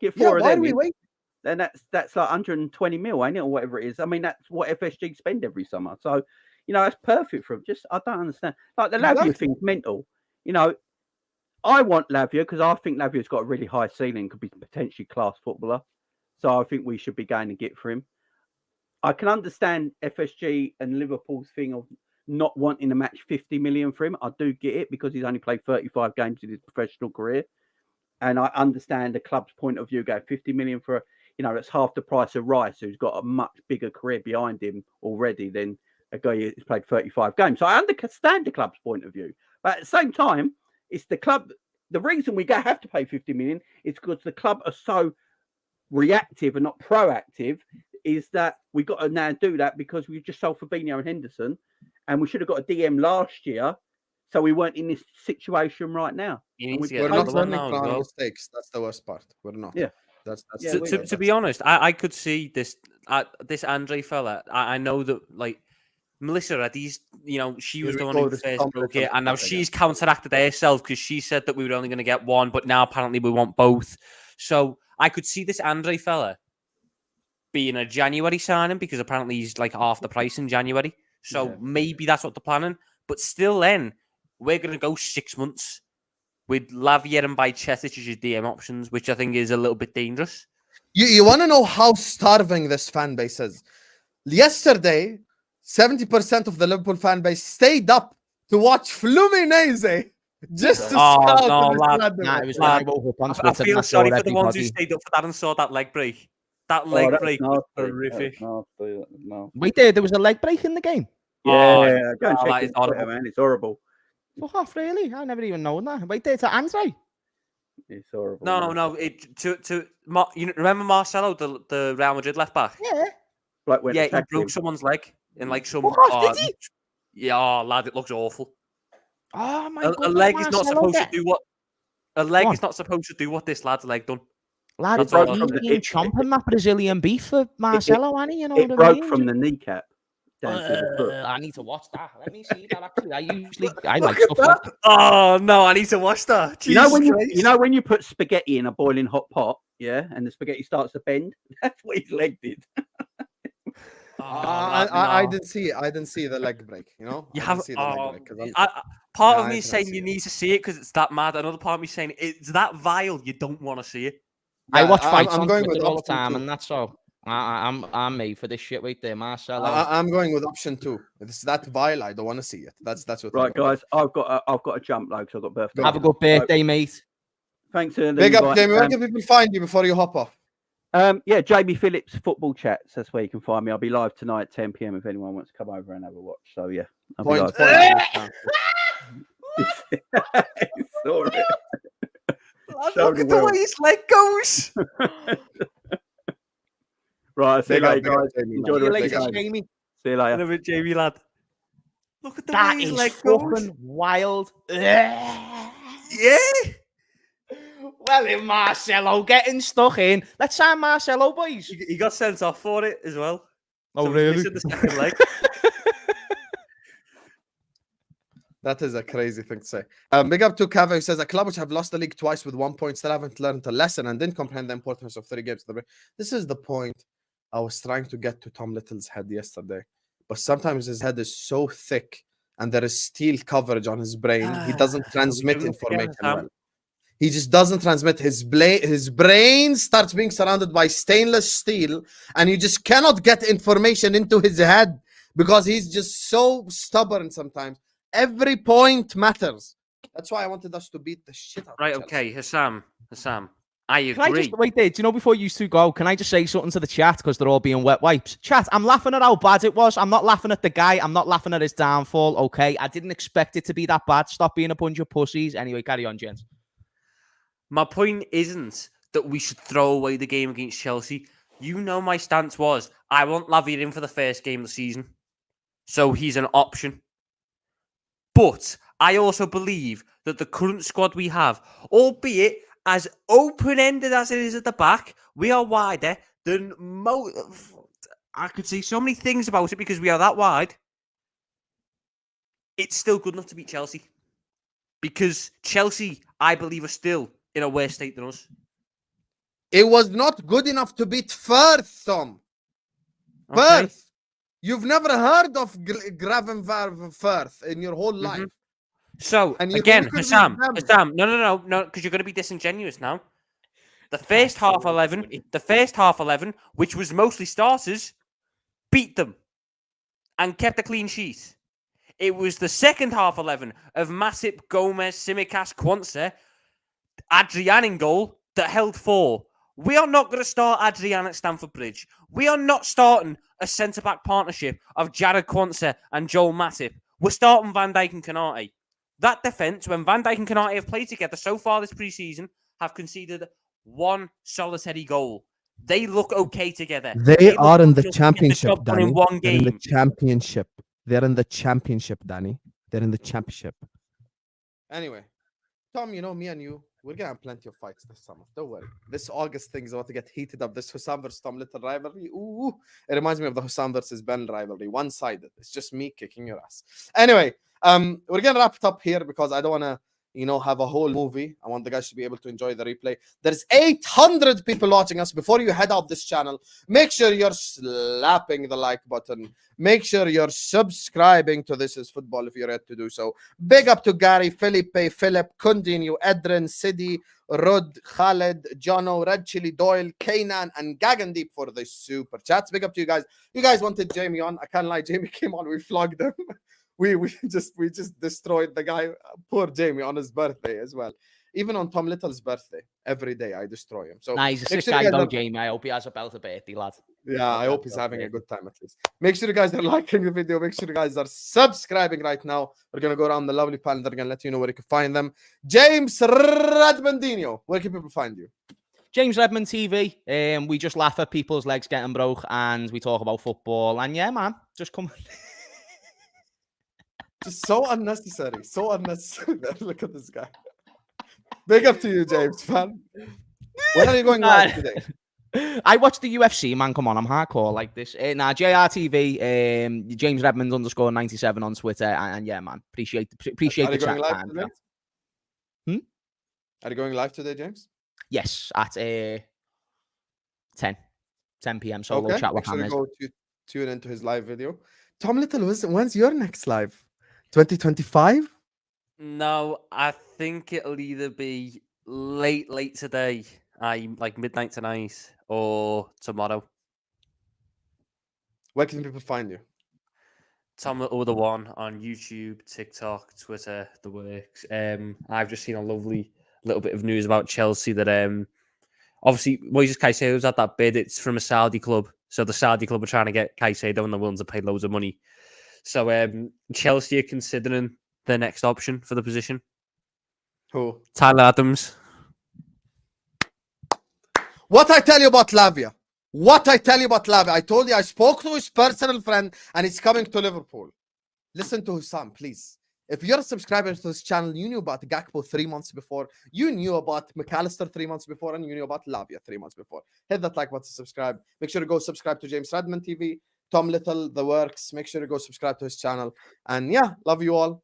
get Yeah, four of why are them we in, waiting? then that's like 120 mil, ain't it, or whatever it is. I mean, that's what FSG spend every summer. So, you know, that's perfect for them. Just I don't understand. Like the Lavia Exactly. thing's mental. You know, I want Lavia because I think Lavia's got a really high ceiling, could be potentially class footballer. So I think we should be going to get for him. I can understand FSG and Liverpool's thing of not wanting to match 50 million for him. I do get it because he's only played 35 games in his professional career. And I understand the club's point of view, going 50 million for, you know, that's half the price of Rice, who's got a much bigger career behind him already than a guy who's played 35 games. So I understand the club's point of view. But at the same time, it's the club. The reason we have to pay 50 million is because the club are so reactive and not proactive is that we got to now do that because we just sold Fabinho and Henderson, and we should have got a DM last year, so we weren't in this situation right now. We're not learning from our mistakes. That's the worst part. We're not. Yeah. To be honest, I could see this Andre fella. I know that like Melissa Reddy's, she was the one who first broke it, and now she's counteracted herself because she said that we were only going to get one, but now apparently we want both. So I could see this Andre fella being a January signing because apparently he's like half the price in January. So maybe that's what they're planning. But still, then we're going to go 6 months with Lavia and Bajcetic as your DM options, which I think is a little bit dangerous. You want to know how starving this fan base is? Yesterday, 70% of the Liverpool fan base stayed up to watch Fluminense just to scout. I feel sorry for the ones who stayed up for that and saw that leg break. That leg break was horrific. Wait, there was a leg break in the game? Yeah, go and check it, man. It's horrible. Oh, really? I never even known that. Wait, it's Andre. It's horrible. No. You remember Marcelo, the Real Madrid left back? Yeah. He broke someone's leg in like some. Did he? Yeah, lad, it looks awful. Oh my god! A leg is not supposed to do what. A leg is not supposed to do what this lad's leg done. Lad, he's been chomping that Brazilian beef for Marcelo, Annie. You know what I mean? It broke from the kneecap. I need to watch that. Let me see that. Actually, I like stuff like that. Oh no, I need to watch that. You know when you put spaghetti in a boiling hot pot, and the spaghetti starts to bend. That's what his leg did. I didn't see it. I didn't see the leg break. Part of me is saying you need to see it because it's that mad. Another part of me is saying it's that vile. You don't want to see it. I watch fights on Twitter all the time, and that's all. I'm made for this shit right there, Marcelo. I'm going with option 2. It's that vile. I don't want to see it. That's what. Right, guys. I've got to jump though because I've got birthday. Have a good birthday, mate. Thanks. Big up, Jamie. Where can people find you before you hop off? Jamie Phillips Football Chats. That's where you can find me. I'll be live tonight at 10 p.m. if anyone wants to come over and have a watch. So yeah, I'll be live. Sorry. Look at the way his leg goes. Right, see you later, guys. Enjoy the rest of the Jamie. See you later. Love it, Jamie, lad. Look at the that way his is leg fucking goes. Wild. Yeah. Well, in Marcelo getting stuck in. Let's sign Marcelo, boys. He got sent off for it as well. Oh, really? The second leg. That is a crazy thing to say. Big up to Cava, who says a club which have lost the league twice with 1 point still haven't learned a lesson and didn't comprehend the importance of 3 games. This is the point I was trying to get to Tom Little's head yesterday. But sometimes his head is so thick and there is steel coverage on his brain. He doesn't transmit information well. He just doesn't transmit. His brain starts being surrounded by stainless steel and you just cannot get information into his head because he's just so stubborn sometimes. Every point matters. That's why I wanted us to beat the shit out. Right, okay, Husam, I agree. Can I just wait there? Do you know before you two go? Can I just say something to the chat because they're all being wet wipes? Chat, I'm laughing at how bad it was. I'm not laughing at the guy. I'm not laughing at his downfall. Okay, I didn't expect it to be that bad. Stop being a bunch of pussies. Anyway, carry on, gents. My point isn't that we should throw away the game against Chelsea. You know my stance was I want Lavia in for the first game of the season, so he's an option. But I also believe that the current squad we have, albeit as open-ended as it is at the back, we are wider than most. I could say so many things about it because we are that wide. It's still good enough to beat Chelsea. Because Chelsea, I believe, are still in a worse state than us. It was not good enough to beat Pearce, Tom. Okay. Pearce. You've never heard of Gravenberg Firth in your whole life. So, again, Husam, no, because you're going to be disingenuous now. The first half 11, which was mostly starters, beat them and kept a clean sheet. It was the second half 11 of Matip, Gomez, Tsimikas, Quansah, Adrian in goal that held 4. We are not going to start Adrian at Stamford Bridge. We are not starting a centre-back partnership of Jared Quansah and Joel Matip. We're starting Van Dijk and Konate. That defence, when Van Dijk and Konate have played together so far this pre-season, have conceded 1 solitary goal. They look okay together. They are in look the good enough to get championship, job done Danny. in one They're in the game. championship. They're in the championship, Danny. They're in the championship. Anyway, Tom, you know, me and you, we're gonna have plenty of fights this summer. Don't worry. This August thing is about to get heated up. This Husam versus Tom Little rivalry. Ooh, it reminds me of the Husam versus Ben rivalry. One-sided. It's just me kicking your ass. Anyway, we're gonna wrap it up here because I don't wanna, you know, have a whole movie. I want the guys to be able to enjoy the replay. There's 800 people watching us. Before you head out this channel, make sure you're slapping the like button. Make sure you're subscribing to This Is Football if you're ready to do so. Big up to Gary, Felipe, Philip, Kundinu, Edrin, Sidi, Rod, Khaled, Jono, Red Chili, Doyle, Kanan, and Gagandeep for the super chats. Big up to you guys. You guys wanted Jamie on. I can't lie. Jamie came on. We flogged him. We just destroyed the guy. Poor Jamie on his birthday as well. Even on Tom Little's birthday, every day I destroy him. So nah, he's a sick guy though, Jamie. I hope he has a belt of birthday, lad. Yeah, I hope he's having a good time at least. Make sure you guys are liking the video. Make sure you guys are subscribing right now. We're gonna go around the lovely panel. They're gonna let you know where you can find them. James Redmondinho, where can people find you? James Redmond TV. We just laugh at people's legs getting broke and we talk about football. And yeah, man, just come. Just so unnecessary. So unnecessary. Look at this guy. Big up to you, James, man. When are you going live today? I watch the UFC, man. Come on, I'm hardcore like this. JRTV, James Redmond _97 on Twitter. And yeah, man, appreciate the chat. Are you going live today, James? Yes, at 10 p.m. solo chat with Make sure you go tune into his live video. Tom Little, when's your next live? 2025? No, I think it'll either be late today, like midnight tonight, or tomorrow. Where can people find you? Tom Little the one on YouTube, TikTok, Twitter, the works. I've just seen a lovely little bit of news about Chelsea that obviously Moises Caicedo's at that bid. It's from a Saudi club, so the Saudi club are trying to get Caicedo and they're willing to pay loads of money. So Chelsea are considering their next option for the position. Who? Tyler Adams. What I tell you about Lavia? I told you I spoke to his personal friend and he's coming to Liverpool. Listen to Husam, please. If you're a subscriber to this channel, you knew about Gakpo 3 months before. You knew about McAllister 3 months before. And you knew about Lavia 3 months before. Hit that like button to subscribe. Make sure to go subscribe to James Redmond TV. Tom Little, the works. Make sure to go subscribe to his channel. And yeah, love you all.